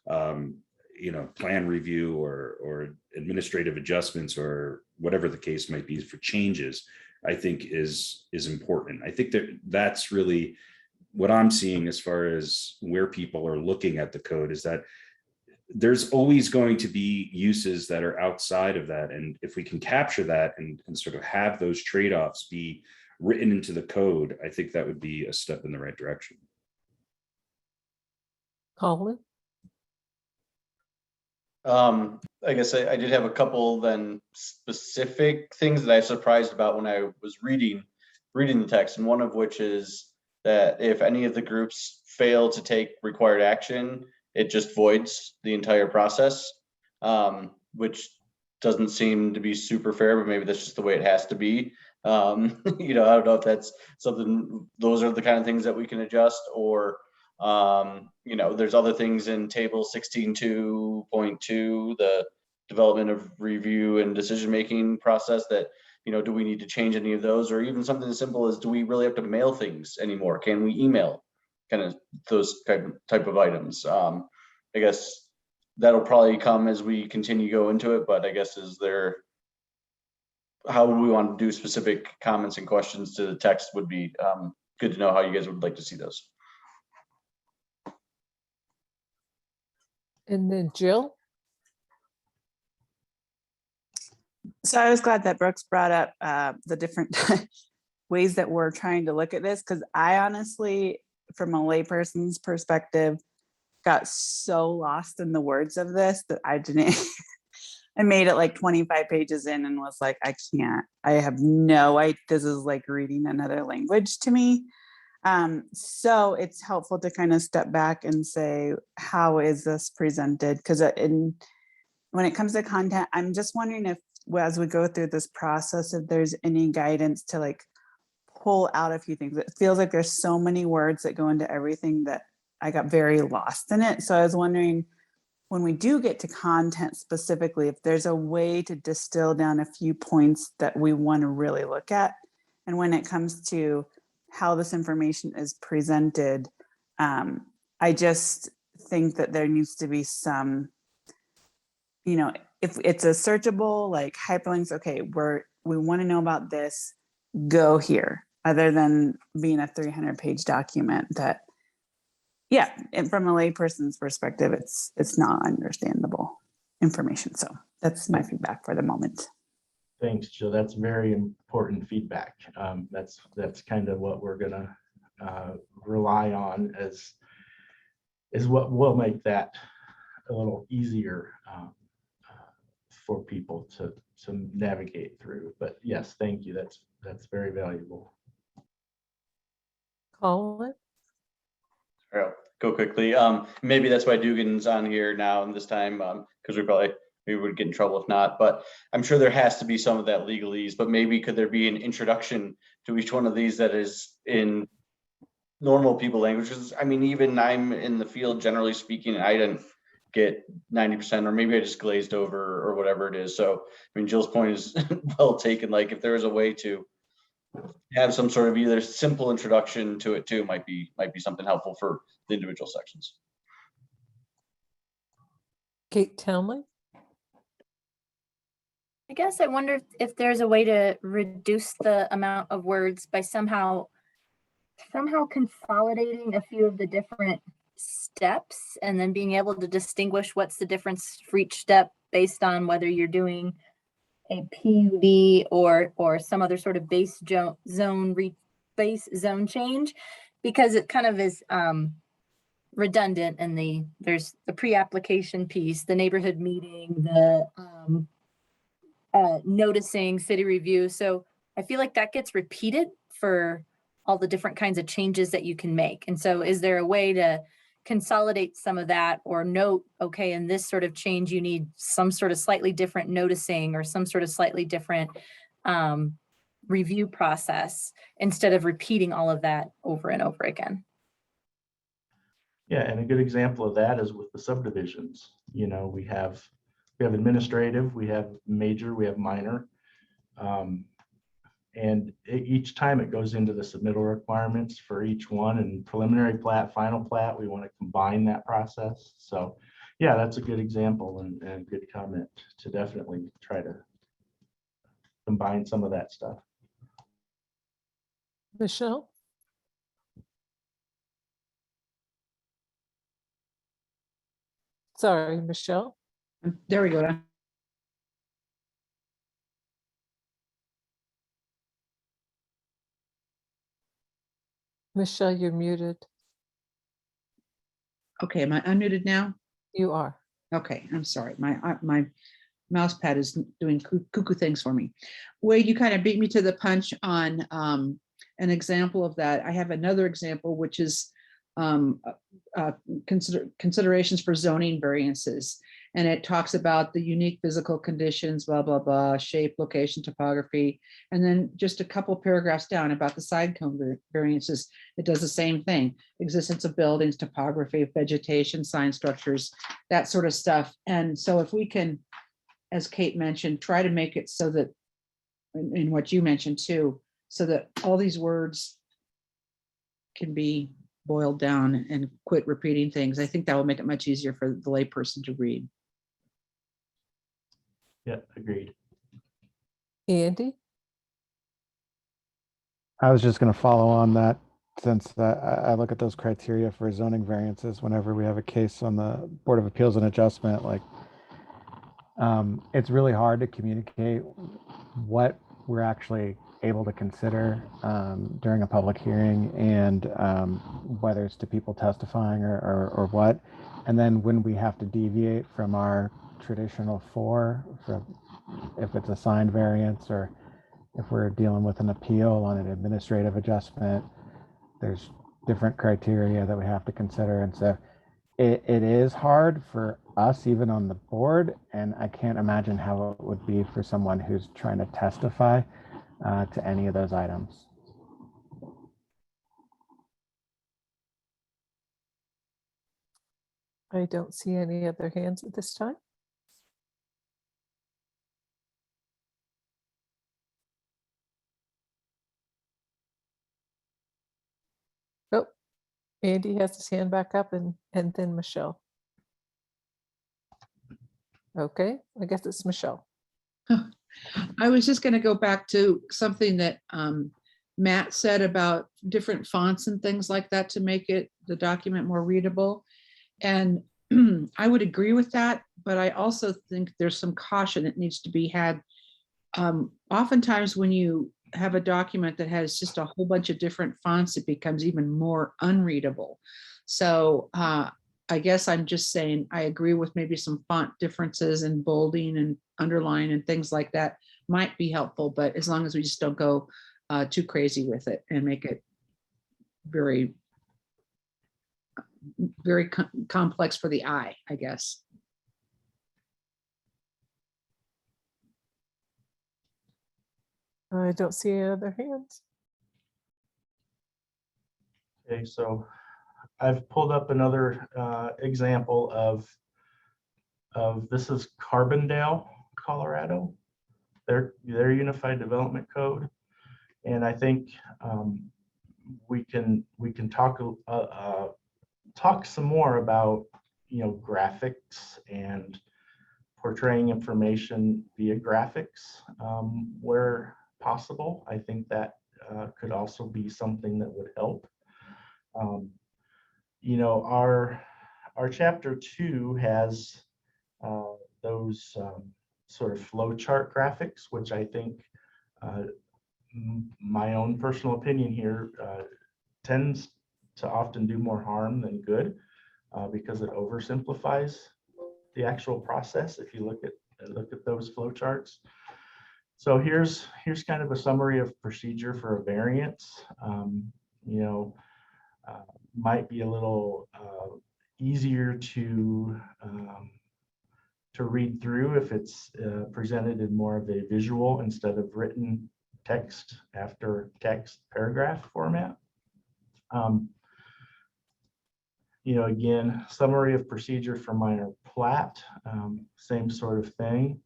plan review or administrative adjustments or whatever the case might be for changes, I think is important. I think that's really what I'm seeing as far as where people are looking at the code, is that there's always going to be uses that are outside of that. And if we can capture that and sort of have those trade-offs be written into the code, I think that would be a step in the right direction. Colin? I guess I did have a couple then specific things that I was surprised about when I was reading the text, and one of which is that if any of the groups fail to take required action, it just voids the entire process, which doesn't seem to be super fair, but maybe that's just the way it has to be. I don't know if that's something, those are the kind of things that we can adjust, or there's other things in table 16.2.2, the development of review and decision-making process that, do we need to change any of those? Or even something as simple as, do we really have to mail things anymore? Can we email kind of those type of items? I guess that'll probably come as we continue to go into it, but I guess is there how we want to do specific comments and questions to the text would be good to know how you guys would like to see those. And then Jill? So I was glad that Brooks brought up the different ways that we're trying to look at this, because I honestly, from a layperson's perspective, got so lost in the words of this that I didn't. I made it like 25 pages in and was like, I have no idea. This is like reading another language to me. So it's helpful to kind of step back and say, how is this presented? Because when it comes to content, I'm just wondering if, as we go through this process, if there's any guidance to like pull out a few things. It feels like there's so many words that go into everything that I got very lost in it. So I was wondering, when we do get to content specifically, if there's a way to distill down a few points that we want to really look at. And when it comes to how this information is presented, I just think that there needs to be some, if it's a searchable, like hyperlinks, okay, we want to know about this, go here, other than being a 300-page document that, yeah, and from a layperson's perspective, it's not understandable information. So that's my feedback for the moment. Thanks, Jill. That's very important feedback. That's kind of what we're gonna rely on as what will make that a little easier for people to navigate through. But yes, thank you. That's very valuable. Colin? I'll go quickly. Maybe that's why Dugan's on here now and this time, because we would get in trouble if not, but I'm sure there has to be some of that legalese, but maybe could there be an introduction to each one of these that is in normal people languages? I mean, even I'm in the field, generally speaking, I didn't get 90%, or maybe I just glazed over or whatever it is. So, I mean, Jill's point is well taken. Like if there was a way to have some sort of either simple introduction to it too, might be something helpful for the individual sections. Kate Townley? I guess I wonder if there's a way to reduce the amount of words by somehow consolidating a few of the different steps and then being able to distinguish what's the difference for each step based on whether you're doing a PUD or some other sort of base zone change, because it kind of is redundant, and there's the pre-application piece, the neighborhood meeting, the noticing, city review. So I feel like that gets repeated for all the different kinds of changes that you can make. And so is there a way to consolidate some of that, or note, okay, in this sort of change, you need some sort of slightly different noticing or some sort of slightly different review process, instead of repeating all of that over and over again? Yeah, and a good example of that is with the subdivisions. We have administrative, we have major, we have minor. And each time it goes into the submittal requirements for each one, and preliminary plat, final plat, we want to combine that process. So yeah, that's a good example and good comment to definitely try to combine some of that stuff. Michelle? Sorry, Michelle? There we go. Michelle, you're muted. Okay, am I unmuted now? You are. Okay, I'm sorry. My mouse pad is doing cuckoo things for me. Wade, you kind of beat me to the punch on an example of that. I have another example, which is considerations for zoning variances. And it talks about the unique physical conditions, blah, blah, blah, shape, location, topography. And then just a couple paragraphs down about the side cone variances, it does the same thing. Existence of buildings, topography, vegetation, sign structures, that sort of stuff. And so if we can, as Kate mentioned, try to make it so that, in what you mentioned too, so that all these words can be boiled down and quit repeating things. I think that will make it much easier for the layperson to read. Yeah, agreed. Andy? I was just going to follow on that since I look at those criteria for zoning variances whenever we have a case on the Board of Appeals and Adjustment, like it's really hard to communicate what we're actually able to consider during a public hearing and whether it's to people testifying or what. And then when we have to deviate from our traditional for if it's a signed variance or if we're dealing with an appeal on an administrative adjustment, there's different criteria that we have to consider. And so it is hard for us even on the board, and I can't imagine how it would be for someone who's trying to testify to any of those items. I don't see any other hands at this time. Oh, Andy has his hand back up and then Michelle. Okay, I guess it's Michelle. I was just going to go back to something that Matt said about different fonts and things like that to make the document more readable. And I would agree with that, but I also think there's some caution that needs to be had. Oftentimes when you have a document that has just a whole bunch of different fonts, it becomes even more unreadable. So I guess I'm just saying, I agree with maybe some font differences and bolding and underline and things like that might be helpful, but as long as we just don't go too crazy with it and make it very, very complex for the eye, I guess. I don't see any other hands. Okay, so I've pulled up another example of this is Carbondale, Colorado, their Unified Development Code, and I think we can talk some more about graphics and portraying information via graphics where possible. I think that could also be something that would help. Our chapter 2 has those sort of flow chart graphics, which I think my own personal opinion here tends to often do more harm than good because it oversimplifies the actual process if you look at those flow charts. So here's kind of a summary of procedure for a variance. Might be a little easier to read through if it's presented in more of a visual instead of written text after text paragraph format. Again, summary of procedure for minor plat, same sort of thing.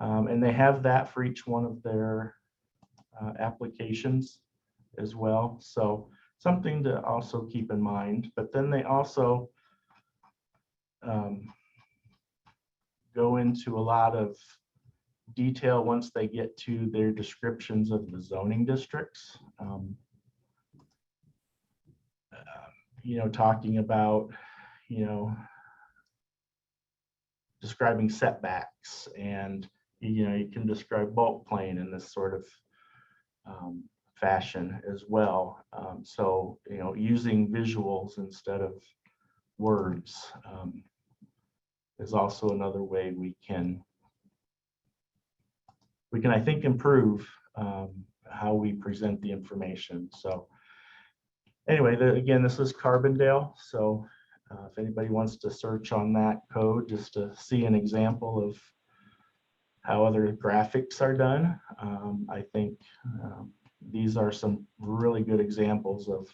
And they have that for each one of their applications as well. So something to also keep in mind. But then they also go into a lot of detail once they get to their descriptions of the zoning districts. Talking about, describing setbacks, and, you can describe bulk plane in this sort of fashion as well. So, using visuals instead of words is also another way we can, I think, improve how we present the information. So anyway, again, this is Carbondale. So if anybody wants to search on that code just to see an example of how other graphics are done, I think these are some really good examples of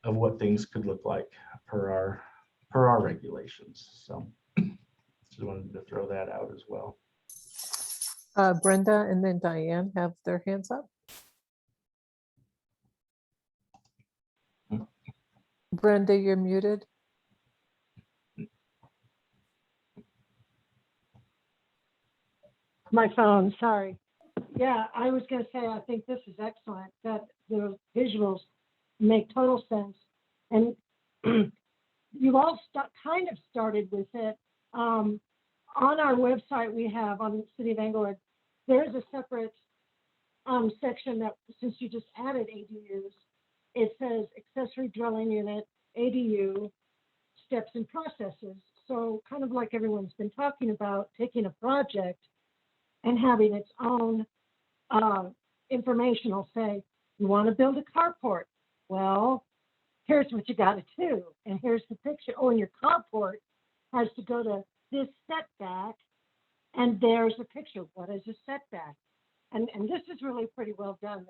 what things could look like per our regulations. So just wanted to throw that out as well. Brenda and then Diane have their hands up. Brenda, you're muted. My phone, sorry. Yeah, I was gonna say, I think this is excellent, that the visuals make total sense. And you all kind of started with it. On our website, we have on the City of Englewood, there's a separate section that, since you just added ADUs, it says accessory dwelling unit, ADU, steps and processes. So kind of like everyone's been talking about, taking a project and having its own informational, say, you want to build a carport. Well, here's what you got to do. And here's the picture. Oh, and your carport has to go to this setback. And there's a picture. What is a setback? And this is really pretty well done,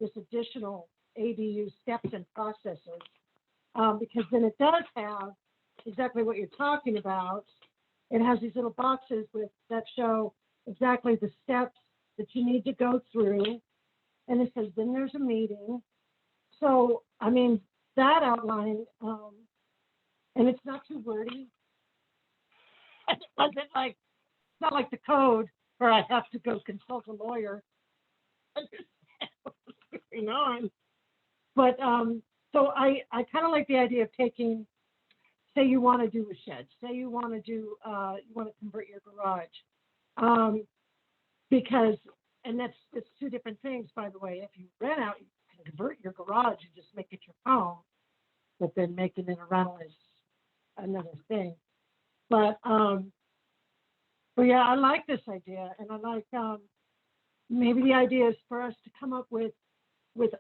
this additional ADU steps and processes, because then it does have exactly what you're talking about. It has these little boxes that show exactly the steps that you need to go through. And it says, then there's a meeting. So, I mean, that outline, and it's not too wordy. It's not like the code where I have to go consult a lawyer. Going on. But so I kind of like the idea of taking, say you want to do a shed, say you want to do, you want to convert your garage. Because, and it's two different things, by the way. If you rent out, you can convert your garage and just make it your home, but then making it a rental is another thing. But yeah, I like this idea, and I like maybe the idea is for us to come up with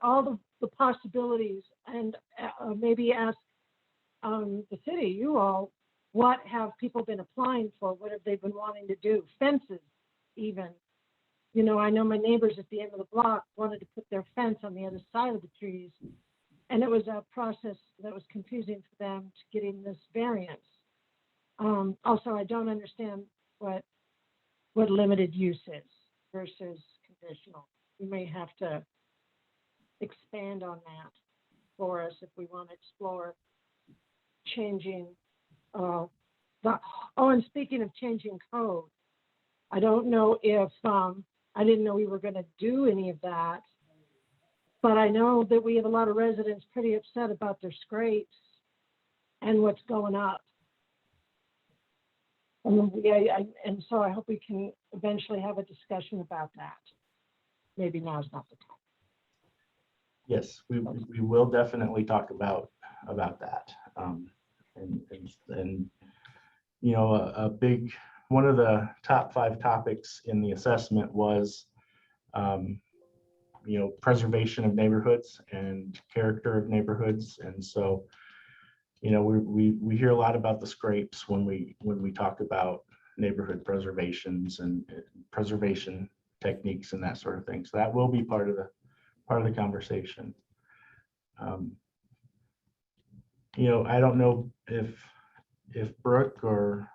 all the possibilities, and maybe ask the city, you all, what have people been applying for? What have they been wanting to do? Fences, even. You know, I know my neighbors at the end of the block wanted to put their fence on the other side of the trees, and it was a process that was confusing for them to getting this variance. Also, I don't understand what limited use is versus conditional. We may have to expand on that for us if we want to explore changing and speaking of changing code, I don't know if I didn't know we were going to do any of that, but I know that we have a lot of residents pretty upset about their scrapes and what's going up. And so I hope we can eventually have a discussion about that. Maybe now's not the time. Yes, we will definitely talk about that. And you know, a big, one of the top 5 topics in the assessment was, you know, preservation of neighborhoods and character of neighborhoods. And so, you know, we hear a lot about the scrapes when we talk about neighborhood preservations and preservation techniques and that sort of thing. So that will be part of the conversation. You know, I don't know if Brooke or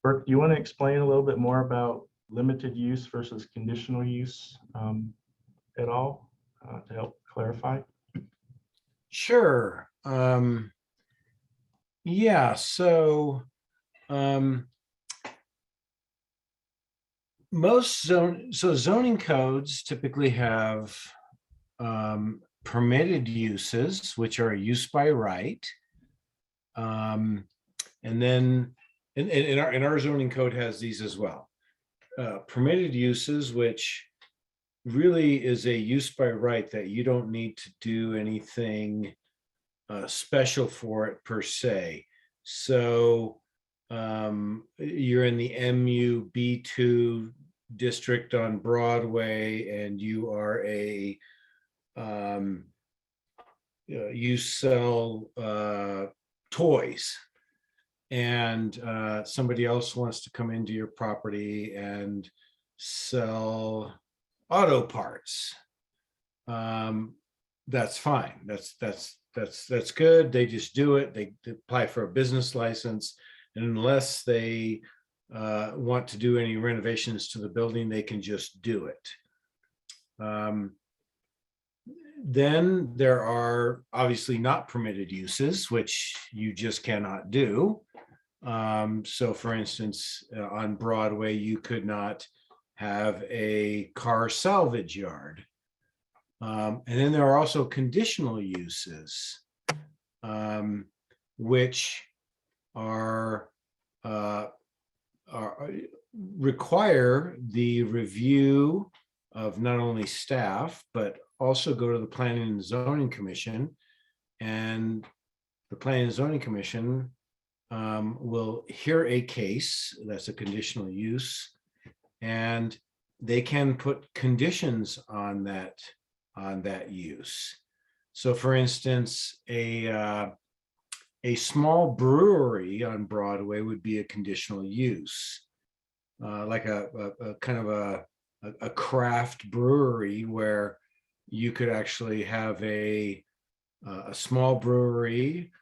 Brooke, do you want to explain a little bit more about limited use versus conditional use at all to help clarify? Sure. Yeah, so zoning codes typically have permitted uses, which are use by right. And then in our zoning code has these as well. Permitted uses, which really is a use by right that you don't need to do anything special for it per se. So you're in the MU-B2 district on Broadway, and you are you sell toys, and somebody else wants to come into your property and sell auto parts. That's fine. That's good. They just do it. They apply for a business license, and unless they want to do any renovations to the building, they can just do it. Then there are obviously not permitted uses, which you just cannot do. So for instance, on Broadway, you could not have a car salvage yard. And then there are also conditional uses, which are require the review of not only staff, but also go to the Planning and Zoning Commission. And the Planning and Zoning Commission will hear a case that's a conditional use, and they can put conditions on that use. So for instance, a small brewery on Broadway would be a conditional use, like a kind of a craft brewery where you could actually have a small brewery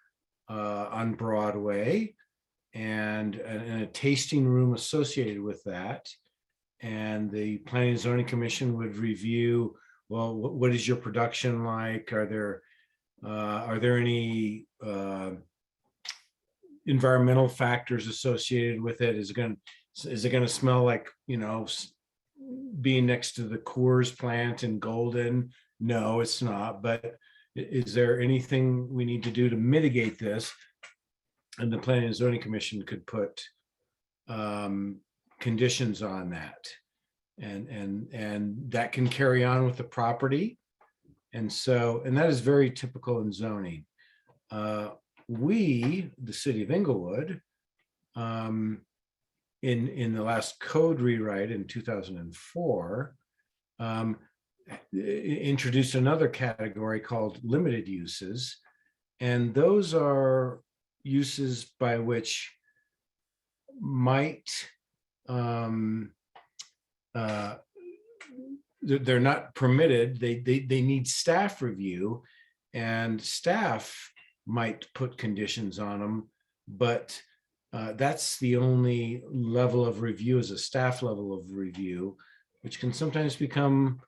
on Broadway and a tasting room associated with that. And the Planning and Zoning Commission would review, well, what is your production like? Are there any environmental factors associated with it? Is it going to smell like, being next to the Coors plant in Golden? No, it's not. But is there anything we need to do to mitigate this? And the Planning and Zoning Commission could put conditions on that, and that can carry on with the property. And that is very typical in zoning. We, the city of Englewood, in the last code rewrite in 2004, introduced another category called limited uses. And those are uses by which might, they're not permitted, they need staff review, and staff might put conditions on them, but that's the only level of review, is a staff level of review, which can sometimes become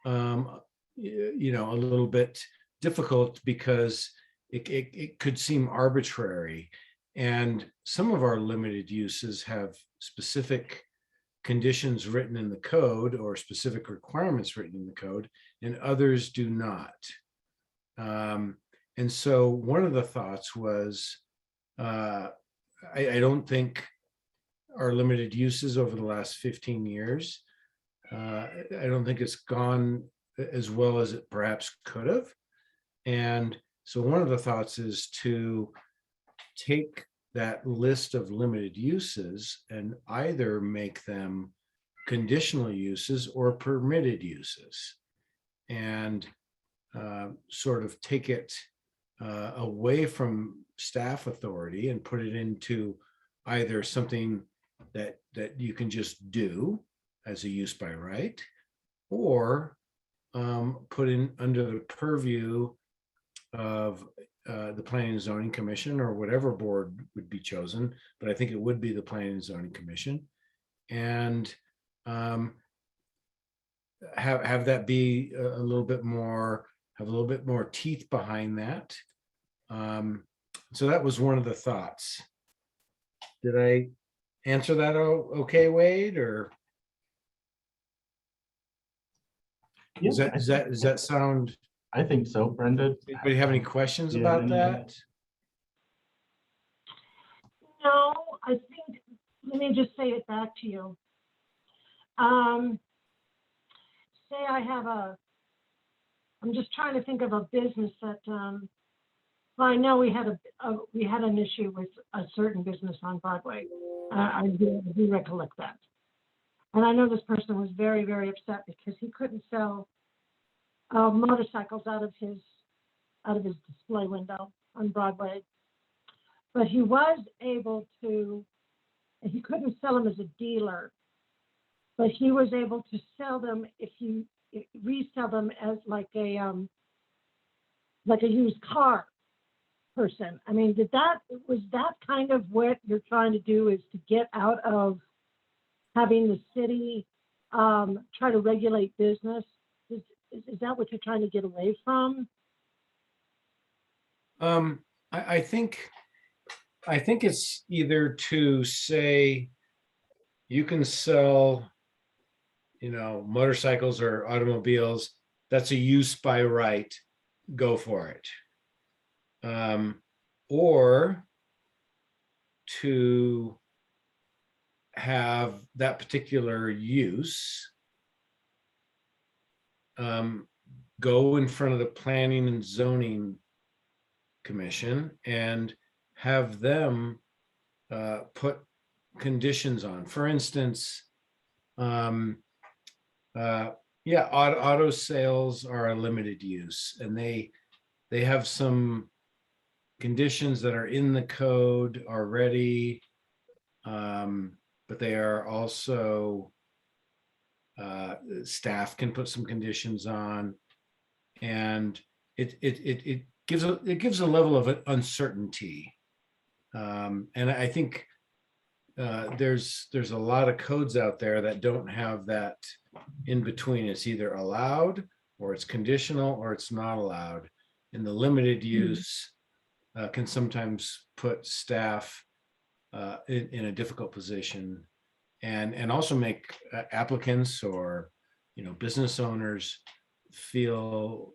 a little bit difficult because it could seem arbitrary. And some of our limited uses have specific conditions written in the code or specific requirements written in the code, and others do not. And so one of the thoughts was, I don't think our limited uses over the last 15 years, I don't think it's gone as well as it perhaps could have. And so one of the thoughts is to take that list of limited uses and either make them conditional uses or permitted uses, and sort of take it away from staff authority and put it into either something that you can just do as a use by right, or put in under the purview of the Planning and Zoning Commission or whatever board would be chosen, but I think it would be the Planning and Zoning Commission, and have that be a little bit more, have a little bit more teeth behind that. So that was one of the thoughts. Did I answer that okay, Wade? Or does that sound? I think so, Brenda. Anybody have any questions Do you have about any- that? No, I think, let me just say it back to you. Say I'm just trying to think of a business that, well, I know we had an issue with a certain business on Broadway. I do recollect that. And I know this person was very, very upset because he couldn't sell motorcycles out of his display window on Broadway. But he was able to, he couldn't sell them as a dealer, but he was able to sell them if you resell them as like a used car person. I mean, was that kind of what you're trying to do, is to get out of having the city try to regulate business? Is that what you're trying to get away from? I think I think it's either to say you can sell, motorcycles or automobiles. That's a use by right. Go for it. Or to have that particular use go in front of the Planning and Zoning Commission and have them put conditions on. For instance, auto sales are a limited use, and they have some conditions that are in the code already, but they are also staff can put some conditions on, and it gives a level of uncertainty, and I think there's a lot of codes out there that don't have that in between. It's either allowed or it's conditional or it's not allowed, and the limited use can sometimes put staff in a difficult position, and also make applicants or business owners feel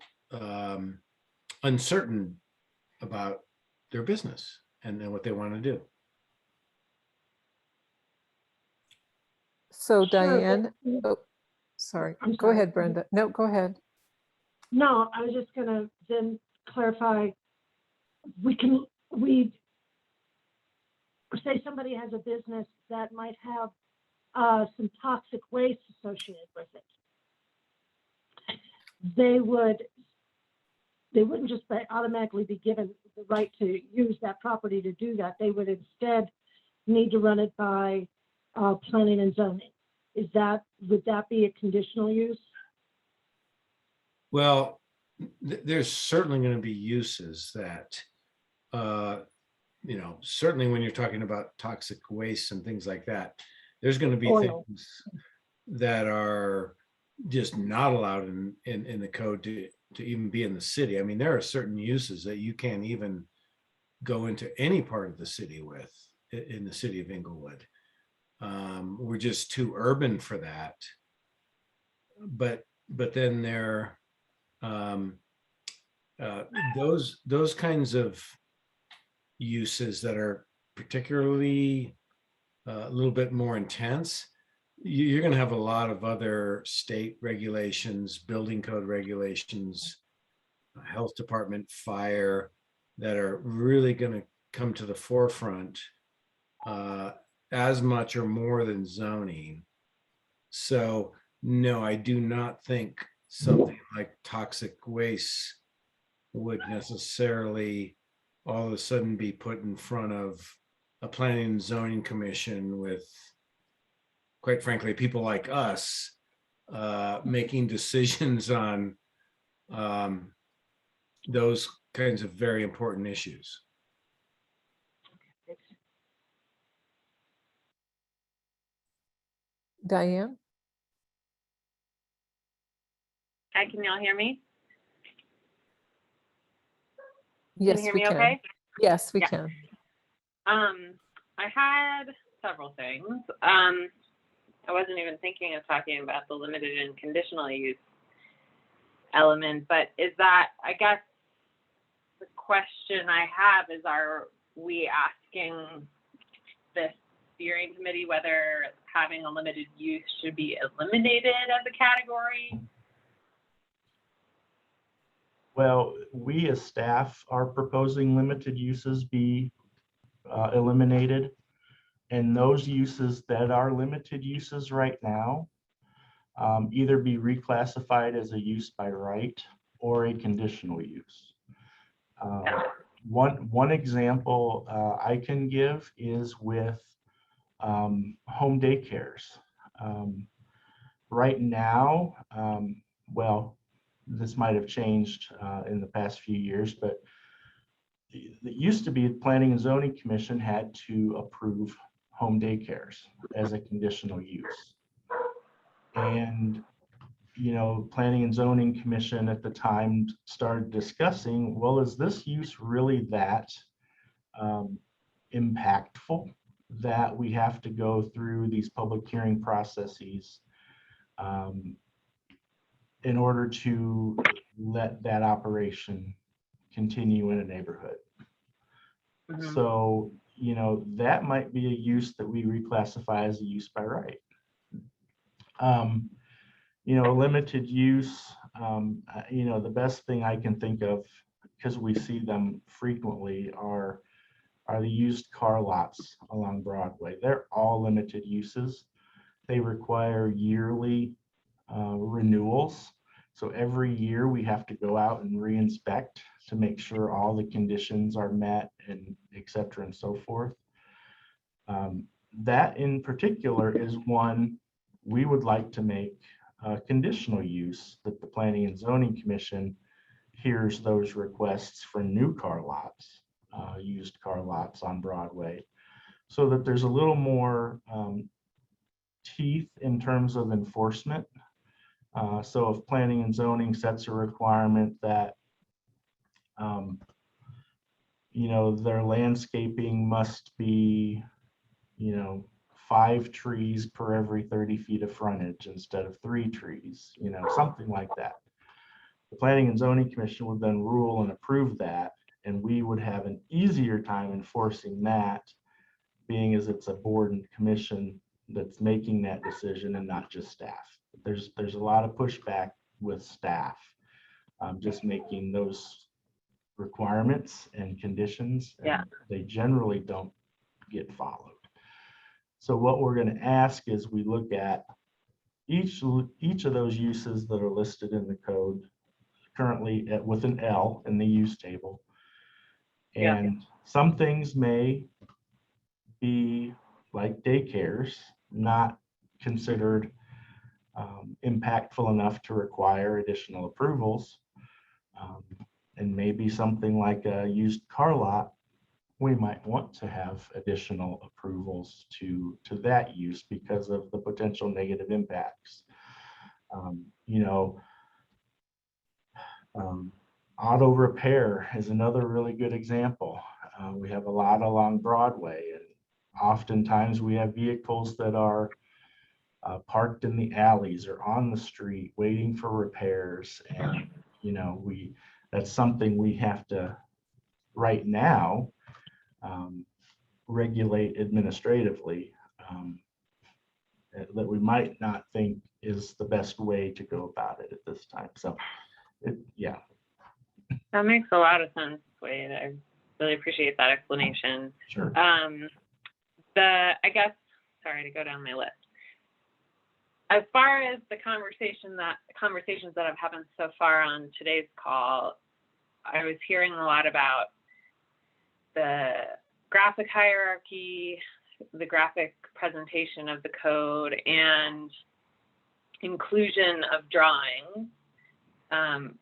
uncertain about their business and what they want to do. So Sure, Diane, but- sorry, I'm go sorry. ahead, Brenda. No, go ahead. No, I was just gonna then clarify, we say somebody has a business that might have some toxic waste associated with it. They wouldn't just automatically be given the right to use that property to do that. They would instead need to run it by planning and zoning. Would that be a conditional use? Well, there's certainly going to be uses that, certainly when you're talking about toxic waste and things like that, there's going to be Oil. things that are just not allowed in the code to even be in the city. I mean, there are certain uses that you can't even go into any part of the city with in the city of Englewood. We're just too urban for that. But then there, those kinds of uses that are particularly a little bit more intense, you're going to have a lot of other state regulations, building code regulations, health department, fire, that are really going to come to the forefront as much or more than zoning. So no, I do not think something like toxic waste would necessarily all of a sudden be put in front of a planning and zoning commission with, quite frankly, people like us making decisions on those kinds of very important issues. Diane? Hi, can y'all hear me? Yes, Can you hear we me can. okay? Yes, we Yeah. can. I had several things. I wasn't even thinking of talking about the limited and conditional use element, but is that, I guess, the question I have is, are we asking this steering committee whether having a limited use should be eliminated as a category? Well, we as staff are proposing limited uses be eliminated. And those uses that are limited uses right now either be reclassified as a use by right or a conditional use. One example I can give is with home daycares. Right now, well, this might have changed in the past few years, but it used to be the Planning and Zoning Commission had to approve home daycares as a conditional use. And, Planning and Zoning Commission at the time started discussing, well, is this use really that impactful that we have to go through these public hearing processes in order to let that operation continue in a neighborhood. So, you know, that might be a use that we reclassify as a use by right. You know, limited use, you know, the best thing I can think of, because we see them frequently, are the used car lots along Broadway. They're all limited uses. They require yearly renewals. So every year we have to go out and re-inspect to make sure all the conditions are met, and et cetera and so forth. That in particular is one we would like to make conditional use, that the Planning and Zoning Commission hears those requests for new car lots, used car lots on Broadway, so that there's a little more teeth in terms of enforcement. So if Planning and Zoning sets a requirement that you know, their landscaping must be, you know, 5 trees per every 30 feet of frontage instead of 3 trees, you know, something like that. The Planning and Zoning Commission would then rule and approve that, and we would have an easier time enforcing that, being as it's a board and commission that's making that decision and not just staff. There's a lot of pushback with staff just making those requirements and conditions, and they generally don't get followed. So what we're going to ask is we look at each of those uses that are listed in the code currently with an L in the use table. And some things may be like daycares, not considered impactful enough to require additional approvals. And maybe something like a used car lot, we might want to have additional approvals to that use because of the potential negative impacts. You know, auto repair is another really good example. We have a lot along Broadway, and oftentimes we have vehicles that are parked in the alleys or on the street waiting for repairs. And, you know, that's something we have to right now regulate administratively, that we might not think is the best way to go about it at this time. So yeah. That makes a lot of sense, Wade. I really appreciate that explanation. Sure. I guess, sorry to go down my list. As far as the conversations that have happened so far on today's call, I was hearing a lot about the graphic hierarchy, the graphic presentation of the code, and inclusion of drawings,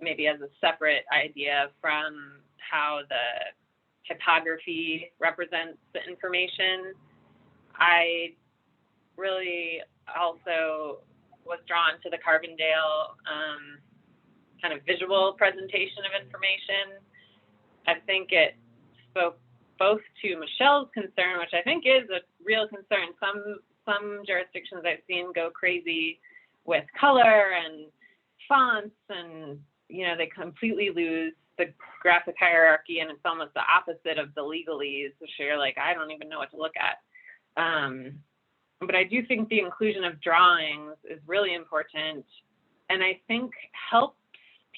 maybe as a separate idea from how the typography represents the information. I really also was drawn to the Carbondale kind of visual presentation of information. I think it spoke both to Michelle's concern, which I think is a real concern. Some jurisdictions I've seen go crazy with color and fonts, and you know, they completely lose the graphic hierarchy, and it's almost the opposite of the legalese, which you're like, I don't even know what to look at. But I do think the inclusion of drawings is really important, and I think helps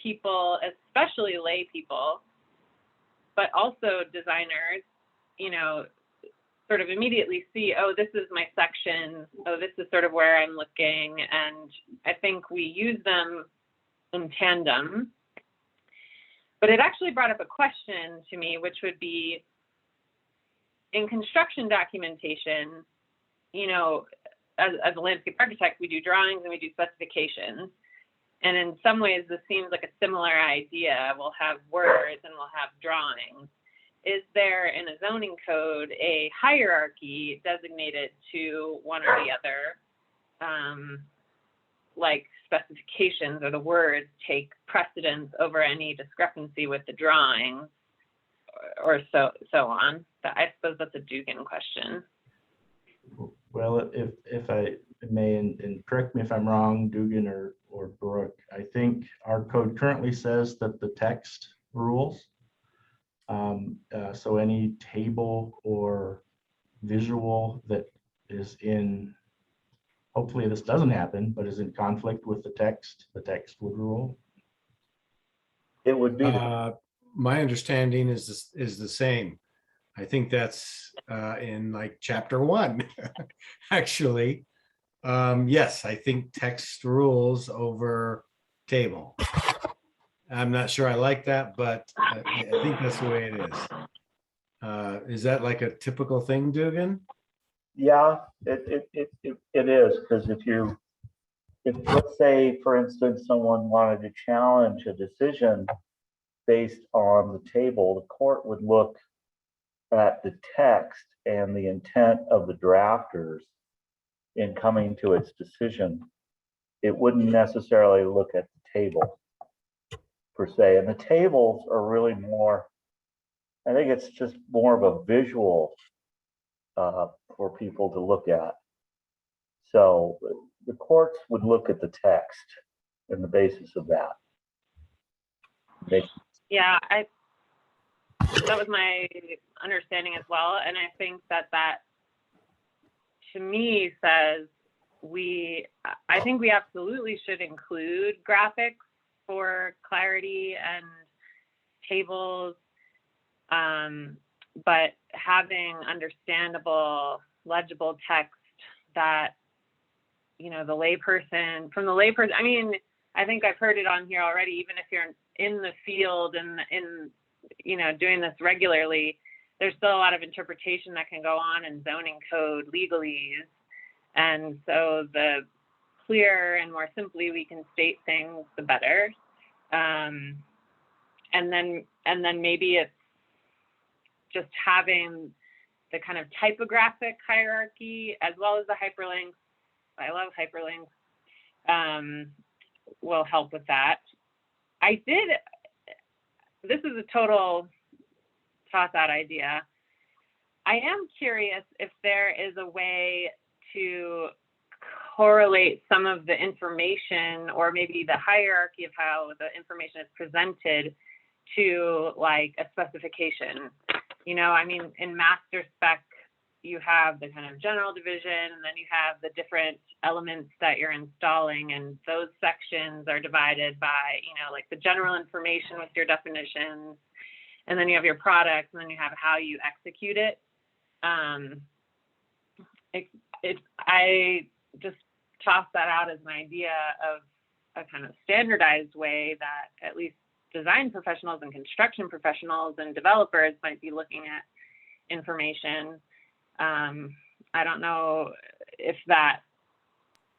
people, especially lay people, but also designers, you know, sort of immediately see, oh, this is my section, oh, this is sort of where I'm looking, and I think we use them in tandem. But it actually brought up a question to me, which would be, in construction documentation, you know, as a landscape architect, we do drawings and we do specifications. And in some ways, this seems like a similar idea. We'll have words and we'll have drawings. Is there in a zoning code a hierarchy designated to one or the other, like specifications or the words take precedence over any discrepancy with the drawings, or so on? I suppose that's a Dugan question. Well, if I may, and correct me if I'm wrong, Dugan or Brooke, I think our code currently says that the text rules. So any table or visual that is in, hopefully this doesn't happen, but is in conflict with the text would rule. It would be. My understanding is the same. I think that's in like chapter 1, actually. Yes, I think text rules over table. I'm not sure I like that, but I think that's the way it is. Is that like a typical thing, Dugan? Yeah, it is, because if let's say, for instance, someone wanted to challenge a decision based on the table, the court would look at the text and the intent of the drafters in coming to its decision. It wouldn't necessarily look at the table per se, and the tables are really more, I think it's just more of a visual for people to look at. So the courts would look at the text and the basis of that. Yeah, that was my understanding as well. And I think that to me says I think we absolutely should include graphics for clarity and tables, but having understandable, legible text that, the layperson, I mean, I think I've heard it on here already, even if you're in the field and doing this regularly, there's still a lot of interpretation that can go on in zoning code legalese. And so the clearer and more simply we can state things, the better. And then maybe it's just having the kind of typographic hierarchy as well as the hyperlinks. I love hyperlinks. Will help with that. This is a total toss out idea. I am curious if there is a way to correlate some of the information or maybe the hierarchy of how the information is presented to like a specification. I mean, in master spec, you have the kind of general division, and then you have the different elements that you're installing, and those sections are divided by, like the general information with your definitions, and then you have your products, and then you have how you execute it. I just toss that out as an idea of a kind of standardized way that at least design professionals and construction professionals and developers might be looking at information. I don't know if that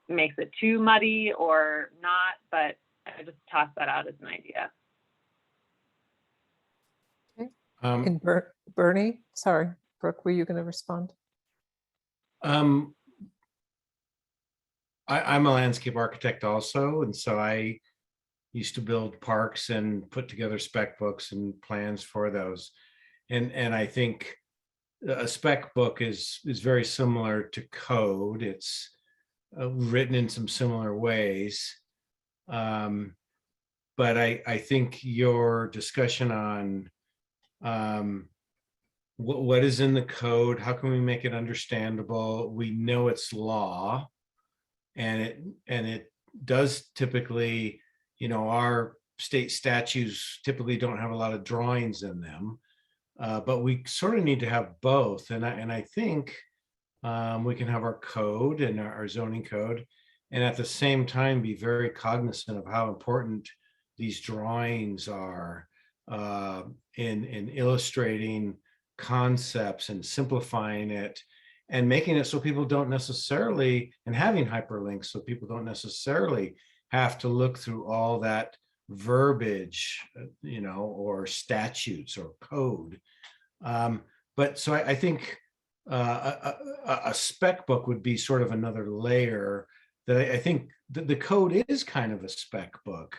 makes it too muddy or not, but I just toss that out as an idea. Okay. And Bernie, sorry, Brooke, were you going to respond? I'm a landscape architect also, and so I used to build parks and put together spec books and plans for those. And I think a spec book is very similar to code. It's written in some similar ways. But I think your discussion on what is in the code, how can we make it understandable? We know it's law, and it does typically, our state statutes typically don't have a lot of drawings in them, but we sort of need to have both. And I think we can have our code and our zoning code, and at the same time be very cognizant of how important these drawings are in illustrating concepts and simplifying it and making it so people don't necessarily, and having hyperlinks so people don't necessarily have to look through all that verbiage, or statutes or code. But so I think a spec book would be sort of another layer that I think the code is kind of a spec book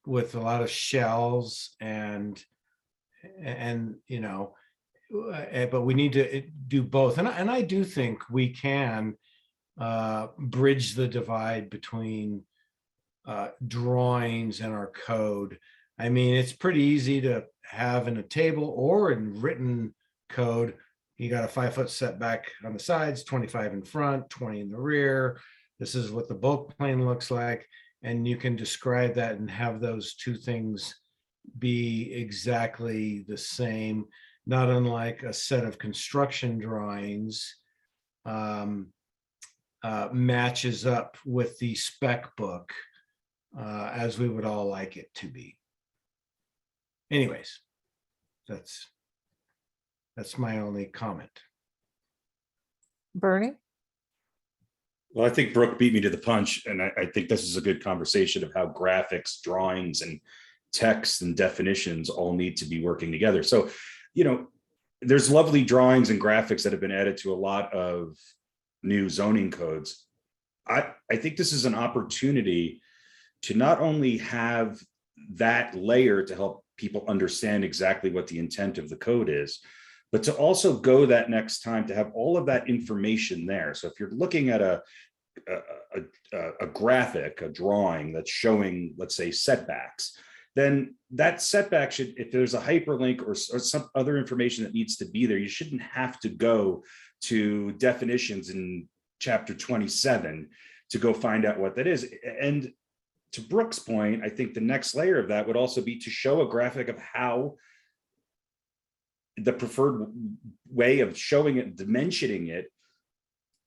with a lot of shells and but we need to do both. And I do think we can bridge the divide between drawings and our code. I mean, it's pretty easy to have in a table or in written code, you got a 5-foot setback on the sides, 25 in front, 20 in the rear. This is what the bulk plane looks like. And you can describe that and have those two things be exactly the same, not unlike a set of construction drawings matches up with the spec book as we would all like it to be. Anyways, that's my only comment. Bernie? Well, I think Brooke beat me to the punch, and I think this is a good conversation of how graphics, drawings, and text and definitions all need to be working together. So, you know, there's lovely drawings and graphics that have been added to a lot of new zoning codes. I think this is an opportunity to not only have that layer to help people understand exactly what the intent of the code is, but to also go that next time to have all of that information there. So if you're looking at a graphic, a drawing that's showing, let's say, setbacks, then that setback should, if there's a hyperlink or some other information that needs to be there, you shouldn't have to go to definitions in chapter 27 to go find out what that is. And to Brooke's point, I think the next layer of that would also be to show a graphic of how the preferred way of showing it, dimensioning it,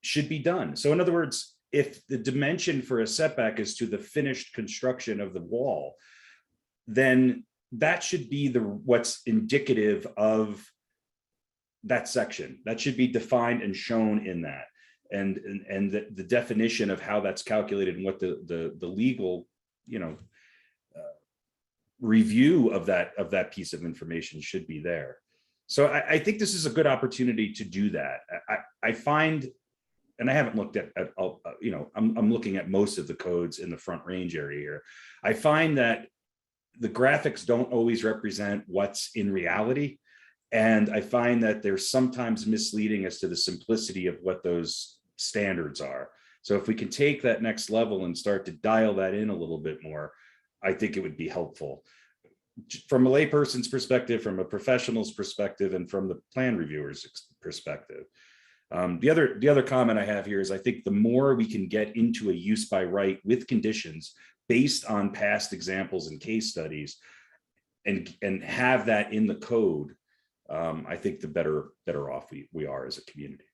should be done. So in other words, if the dimension for a setback is to the finished construction of the wall, then that should be what's indicative of that section. That should be defined and shown in that. And the definition of how that's calculated and what the legal, you know, review of that piece of information should be there. So I think this is a good opportunity to do that. I find, and I haven't looked at you know, I'm looking at most of the codes in the Front Range area here. I find that the graphics don't always represent what's in reality. And I find that they're sometimes misleading as to the simplicity of what those standards are. So if we can take that next level and start to dial that in a little bit more, I think it would be helpful. From a layperson's perspective, from a professional's perspective, and from the plan reviewer's perspective. The other comment I have here is I think the more we can get into a use by right with conditions based on past examples and case studies and have that in the code, I think the better off we are as a community.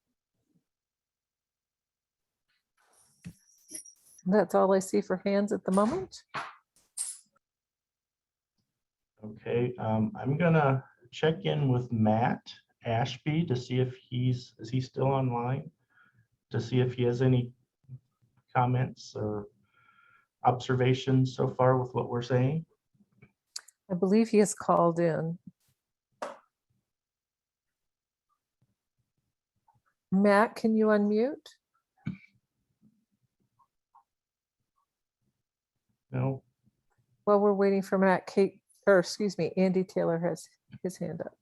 That's all I see for hands at the moment. Okay, I'm gonna check in with Matt Ashby to see if is he still online? To see if he has any comments or observations so far with what we're saying. I believe he has called in. Matt, can you unmute? No. While we're waiting for Matt, Andy Taylor has his hand up.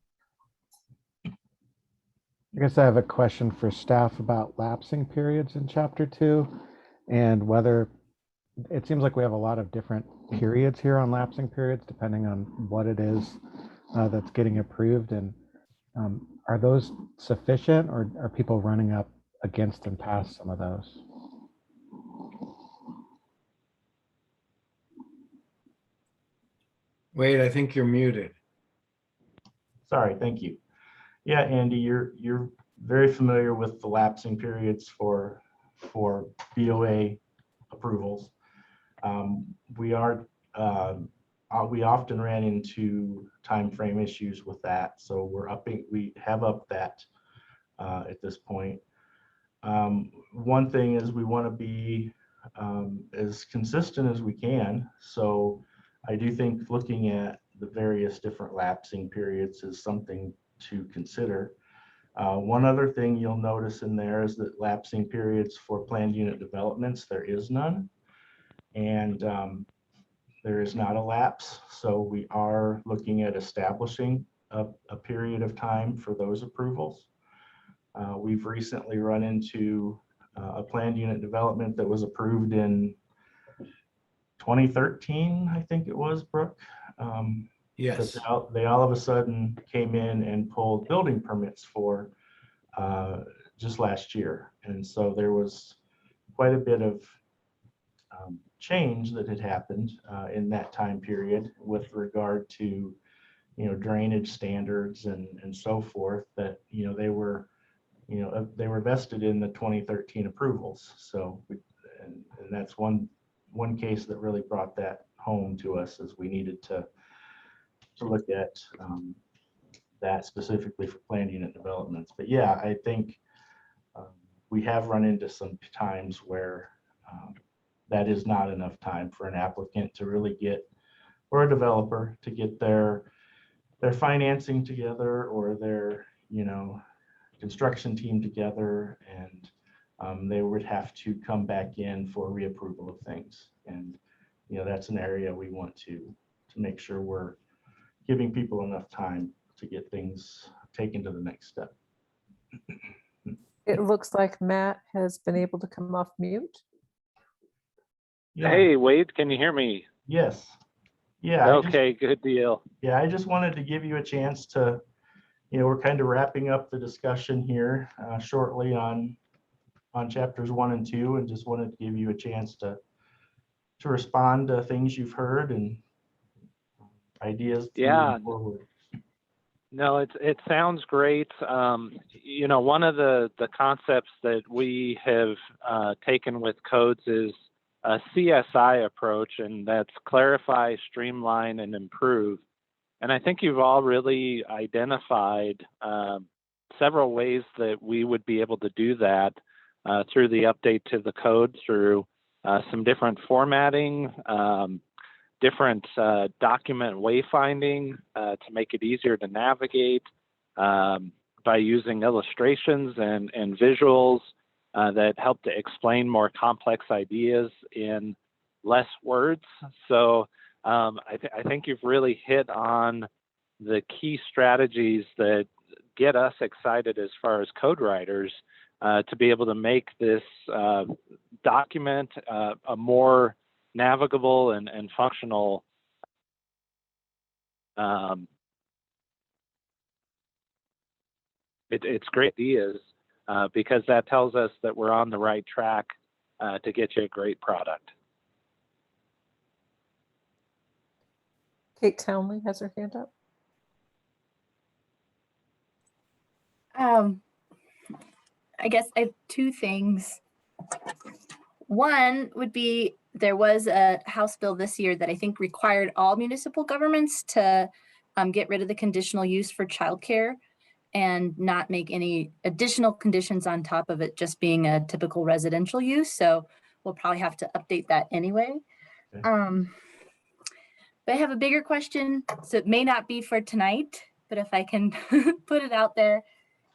I guess I have a question for staff about lapsing periods in chapter 2 and whether it seems like we have a lot of different periods here on lapsing periods, depending on what it is that's getting approved. And are those sufficient, or are people running up against and past some of those? Wait, I think you're muted. Sorry, thank you. Yeah, Andy, you're very familiar with the lapsing periods for BOA approvals. We often ran into time frame issues with that, so we have upped that at this point. One thing is we want to be as consistent as we can, so I do think looking at the various different lapsing periods is something to consider. One other thing you'll notice in there is that lapsing periods for planned unit developments, there is none. And there is not a lapse. So we are looking at establishing a period of time for those approvals. We've recently run into a planned unit development that was approved in 2013, I think it was, Brooke. Yes. They all of a sudden came in and pulled building permits for just last year. And so there was quite a bit of change that had happened in that time period with regard to, drainage standards and so forth, that, they were vested in the 2013 approvals. So, and that's one case that really brought that home to us, as we needed to look at that specifically for planned unit developments. But yeah, I think we have run into some times where that is not enough time for an applicant to really get, or a developer to get their financing together, or their, construction team together, and they would have to come back in for reapproval of things. And, that's an area we want to make sure we're giving people enough time to get things taken to the next step. It looks like Matt has been able to come off mute. Yeah. Hey, Wade, can you hear me? Yes. Yeah. Okay, good deal. Yeah, I just wanted to give you a chance to, we're kind of wrapping up the discussion here shortly on chapters 1 and 2, and just wanted to give you a chance to respond to things you've heard and ideas. Yeah. Forward. No, it sounds great. One of the concepts that we have taken with codes is a CSI approach, and that's clarify, streamline, and improve. And I think you've all really identified several ways that we would be able to do that through the update to the code, through some different formatting, different document wayfinding to make it easier to navigate, by using illustrations and visuals that help to explain more complex ideas in less words. So I think you've really hit on the key strategies that get us excited as far as code writers to be able to make this document a more navigable and functional it's great ideas because that tells us that we're on the right track to get you a great product. Kate Townley has her hand up. I guess I have two things. One would be, there was a House bill this year that I think required all municipal governments to get rid of the conditional use for childcare and not make any additional conditions on top of it just being a typical residential use. So we'll probably have to update that anyway. Okay. But I have a bigger question, so it may not be for tonight, but if I can put it out there,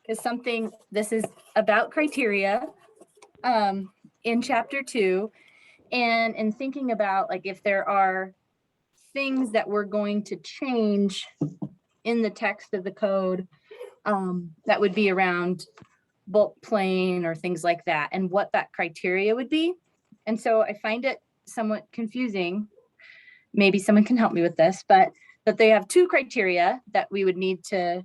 because this is about criteria in chapter 2, and in thinking about like if there are things that we're going to change in the text of the code that would be around bulk plane or things like that, and what that criteria would be. And so I find it somewhat confusing. Maybe someone can help me with this, but that they have 2 criteria that we would need to,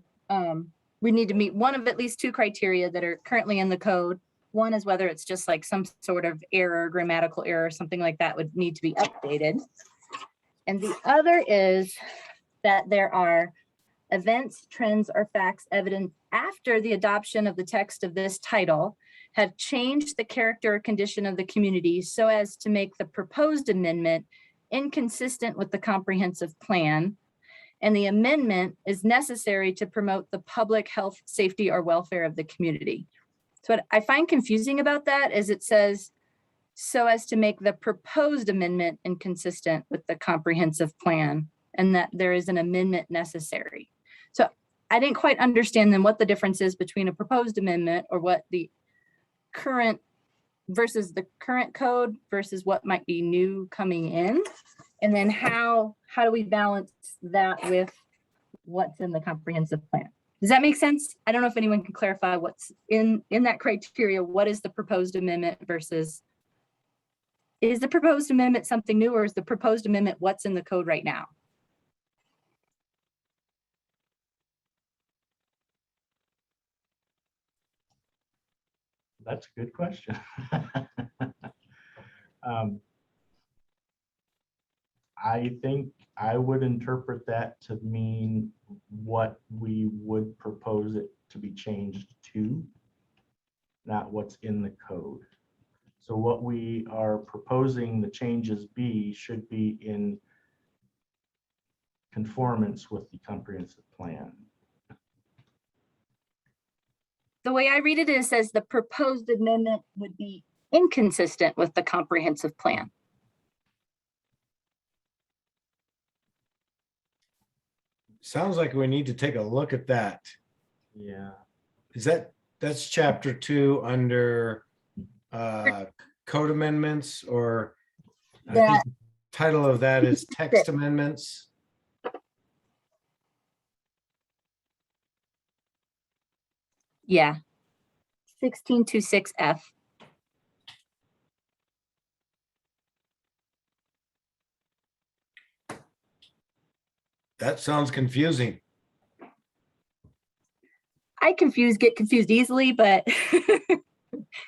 we need to meet one of at least 2 criteria that are currently in the code. One is whether it's just like some sort of error, grammatical error, something like that would need to be updated. And the other is that there are events, trends, or facts evident after the adoption of the text of this title have changed the character or condition of the community so as to make the proposed amendment inconsistent with the comprehensive plan, and the amendment is necessary to promote the public health, safety, or welfare of the community. So what I find confusing about that is it says, so as to make the proposed amendment inconsistent with the comprehensive plan, and that there is an amendment necessary. So I didn't quite understand then what the difference is between a proposed amendment, or what the current versus the current code versus what might be new coming in. And then how do we balance that with what's in the comprehensive plan. Does that make sense? I don't know if anyone can clarify what's in that criteria. What is the proposed amendment versus, is the proposed amendment something new, or is the proposed amendment what's in the code right now? That's a good question. I think I would interpret that to mean what we would propose it to be changed to, not what's in the code. So what we are proposing the changes be should be in conformance with the comprehensive plan. The way I read it, it says the proposed amendment would be inconsistent with the comprehensive plan. Sounds like we need to take a look at that. Yeah. That's chapter 2 under code amendments, or I think the title of that is text amendments. Yeah. 1626F. That sounds confusing. I get confused easily, but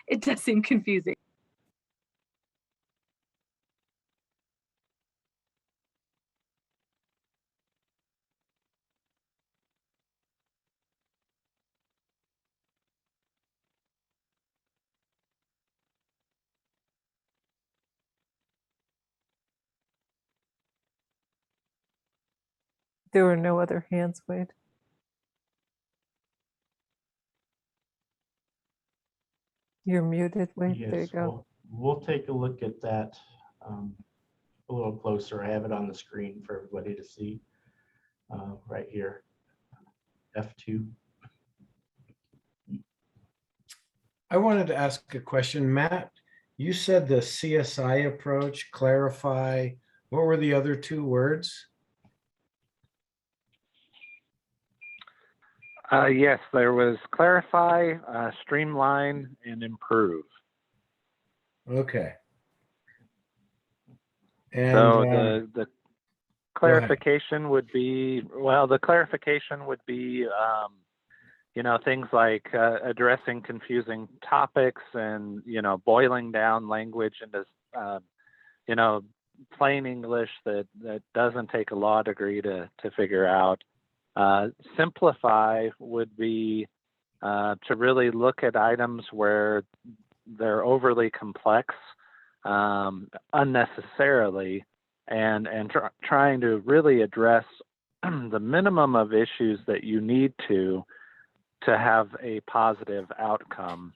it does seem confusing. There were no other hands, Wade. You're muted, Wade. Yes, There you go. we'll take a look at that a little closer. I have it on the screen for everybody to see right here. F2. I wanted to ask a question, Matt. You said the CSI approach, clarify. What were the other 2 words? Yes, there was clarify, streamline, and improve. Okay. And so the clarification would be, well, the clarification would be, you know, things like addressing confusing topics and, you know, boiling down language into, you know, plain English that doesn't take a law degree to figure out. Simplify would be to really look at items where they're overly complex unnecessarily, and trying to really address the minimum of issues that you need to have a positive outcome.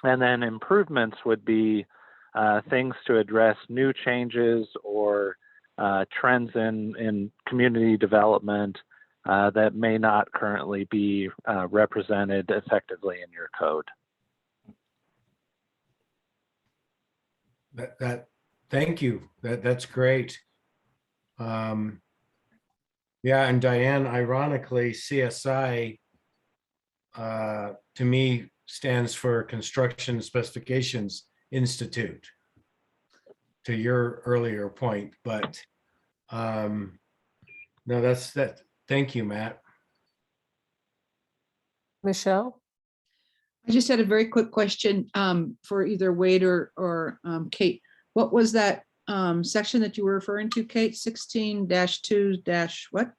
And then improvements would be things to address new changes or trends in community development that may not currently be represented effectively in your code. Thank you. That's great. Yeah, and Diane, ironically, CSI to me stands for Construction Specifications Institute, to your earlier point, but no, that's that. Thank you, Matt. Michelle? I just had a very quick question for either Wade or Kate. What was that section that you were referring to, Kate? 16-2- what?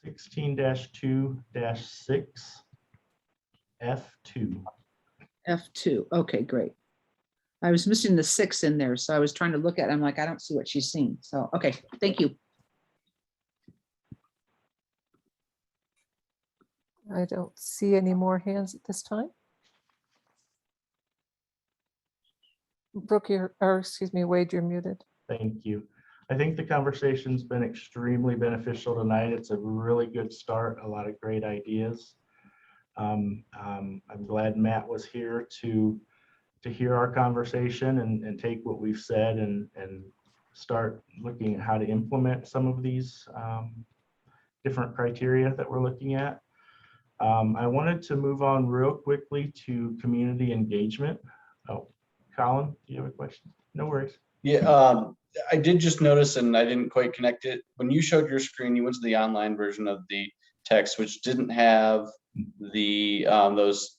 16-2-6 F2. F2. Okay, great. I was missing the 6 in there, so I was trying to look at it. I'm like, I don't see what she's seeing. So, okay, thank you. I don't see any more hands at this time. Brooke, excuse me, Wade, you're muted. Thank you. I think the conversation's been extremely beneficial tonight. It's a really good start, a lot of great ideas. I'm glad Matt was here to hear our conversation and take what we've said and start looking at how to implement some of these different criteria that we're looking at. I wanted to move on real quickly to community engagement. Oh, Colin, do you have a question? No worries. Yeah, I did just notice, and I didn't quite connect it. When you showed your screen, you went to the online version of the text, which didn't have the those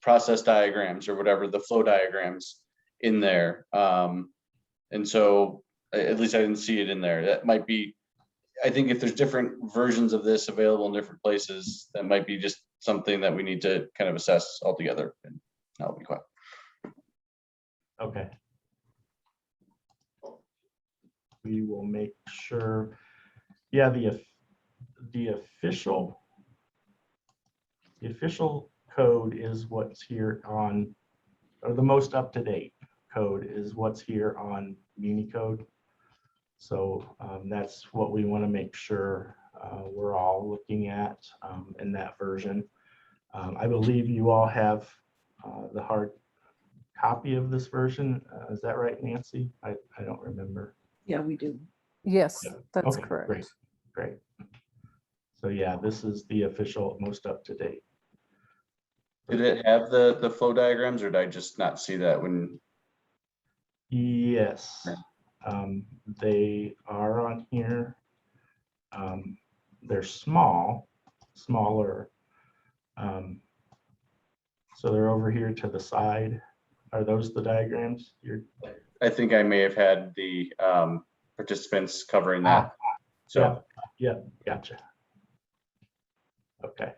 process diagrams or whatever, the flow diagrams in there. And so at least I didn't see it in there. That might be, I think if there's different versions of this available in different places, that might be just something that we need to kind of assess altogether. And I'll be quiet. Okay. We will make sure. Yeah, the official code is what's here on, or the most up-to-date code is what's here on Unicode. So that's what we want to make sure we're all looking at in that version. I believe you all have the hard copy of this version. Is that right, Nancy? I don't remember. Yeah, we do. Yes, Yeah. that's Okay, correct. Great. So yeah, this is the official most up to date. Did it have the flow diagrams, or did I just not see that when? Yes, they are on here. They're smaller. So they're over here to the side. Are those the diagrams? I think I may have had the participants covering that. So yeah, gotcha. Okay.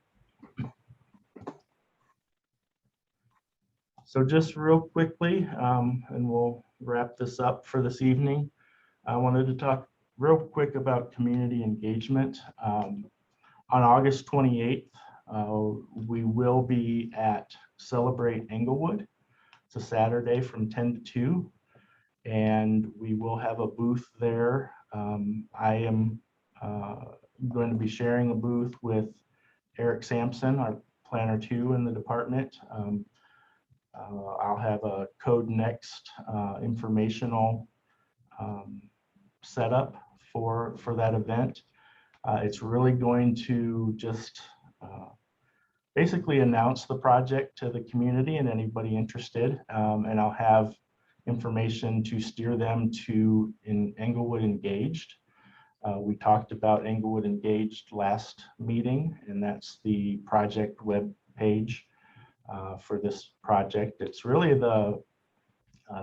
So just real quickly, and we'll wrap this up for this evening. I wanted to talk real quick about community engagement. On August 28th, we will be at Celebrate Englewood. It's a Saturday from 10 to 2, and we will have a booth there. I am going to be sharing a booth with Eric Sampson, our planner 2 in the department. I'll have a Code Next informational setup for that event. It's really going to just basically announce the project to the community and anybody interested, and I'll have information to steer them to Englewood Engaged. We talked about Englewood Engaged last meeting, and that's the project web page for this project. It's really the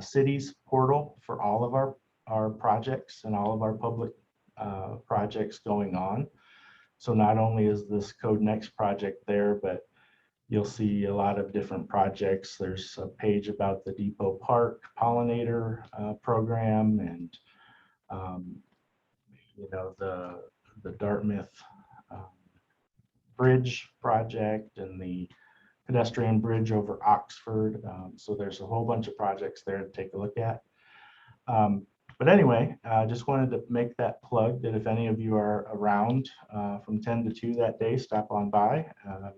city's portal for all of our projects and all of our public projects going on. So not only is this Code Next project there, but you'll see a lot of different projects. There's a page about the Depot Park pollinator program, and you know, the Dartmouth Bridge project and the pedestrian bridge over Oxford. So there's a whole bunch of projects there to take a look at. But anyway, I just wanted to make that plug that if any of you are around from 10 to 2 that day, stop on by and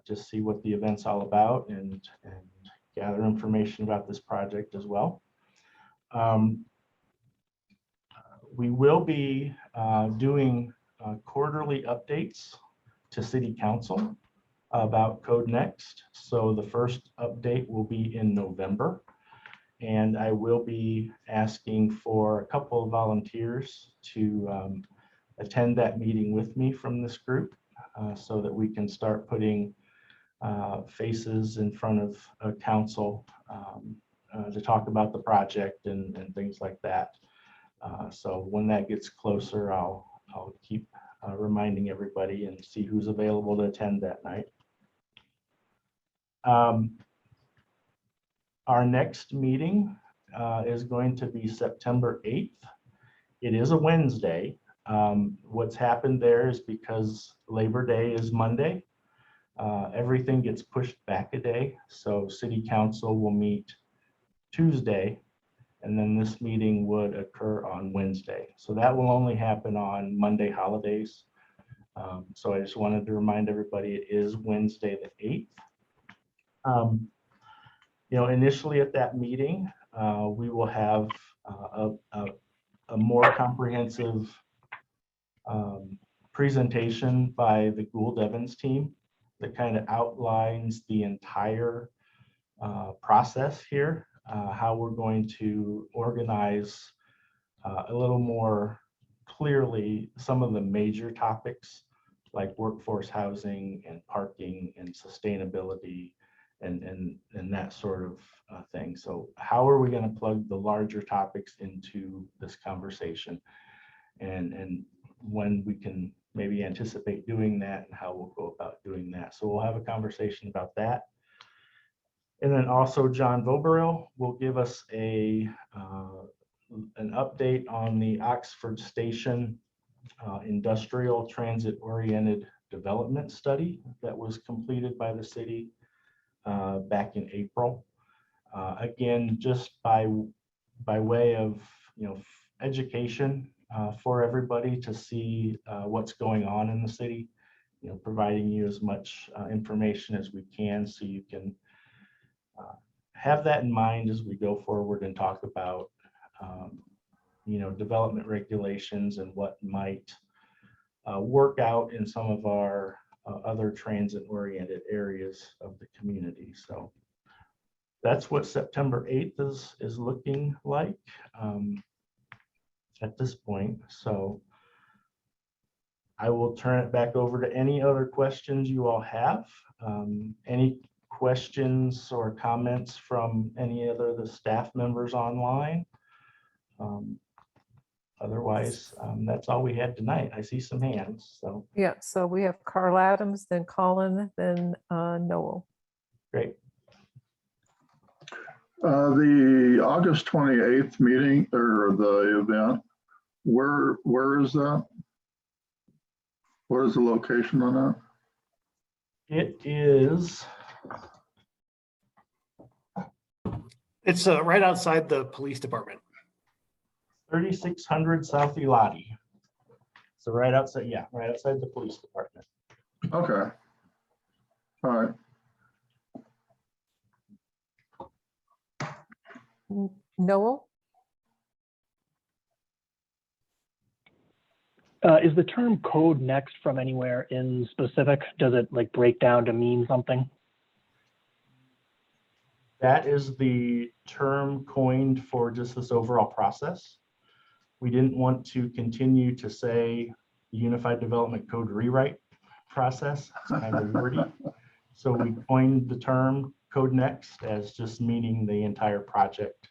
just see what the event's all about and gather information about this project as well. We will be doing quarterly updates to City Council about Code Next. So the first update will be in November. And I will be asking for a couple of volunteers to attend that meeting with me from this group so that we can start putting faces in front of council to talk about the project and things like that. So when that gets closer, I'll keep reminding everybody and see who's available to attend that night. Our next meeting is going to be September 8th. It is a Wednesday. What's happened there is because Labor Day is Monday, everything gets pushed back a day. So City Council will meet Tuesday, and then this meeting would occur on Wednesday. So that will only happen on Monday holidays. So I just wanted to remind everybody it is Wednesday the 8th. You know, initially at that meeting, we will have a more comprehensive presentation by the Gould Evans team that kind of outlines the entire process here, how we're going to organize a little more clearly some of the major topics like workforce housing and parking and sustainability and that sort of thing. So how are we going to plug the larger topics into this conversation, and when we can maybe anticipate doing that and how we'll go about doing that. So we'll have a conversation about that. And then also John Voberil will give us an update on the Oxford Station industrial transit oriented development study that was completed by the city back in April. Again, just by way of education for everybody to see what's going on in the city, providing you as much information as we can so you can have that in mind as we go forward and talk about development regulations and what might work out in some of our other transit-oriented areas of the community. So that's what September 8th is looking like at this point. So I will turn it back over to any other questions you all have. Any questions or comments from any other of the staff members online? Otherwise, that's all we had tonight. I see some hands, so. Yeah, so we have Carl Adams, then Colin, then Noel. Great. The August 28th meeting or the event, where is that? What is the location on that? It is. It's right outside the police department. 3600 South Elati. So right outside, right outside the police department. Okay. All right. Noel? Is the term code next from anywhere in specific? Does it like break down to mean something? That is the term coined for just this overall process. We didn't want to continue to say Unified Development Code rewrite process. It's kind of wordy. So we coined the term Code Next as just meaning the entire project.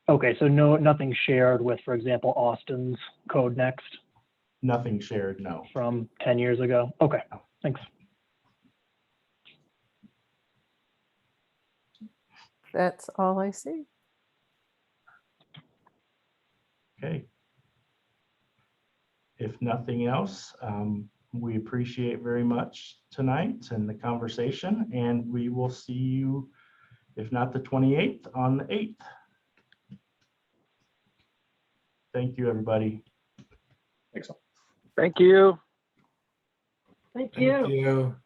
Okay, so nothing shared with, for example, Austin's Code Next? Nothing shared, no. From 10 years ago? Okay, thanks. That's all I see. Okay. If nothing else, we appreciate very much tonight and the conversation, and we will see you, if not the 28th, on the 8th. Thank you, everybody. Thanks. Thank you. Thank you. Thank you.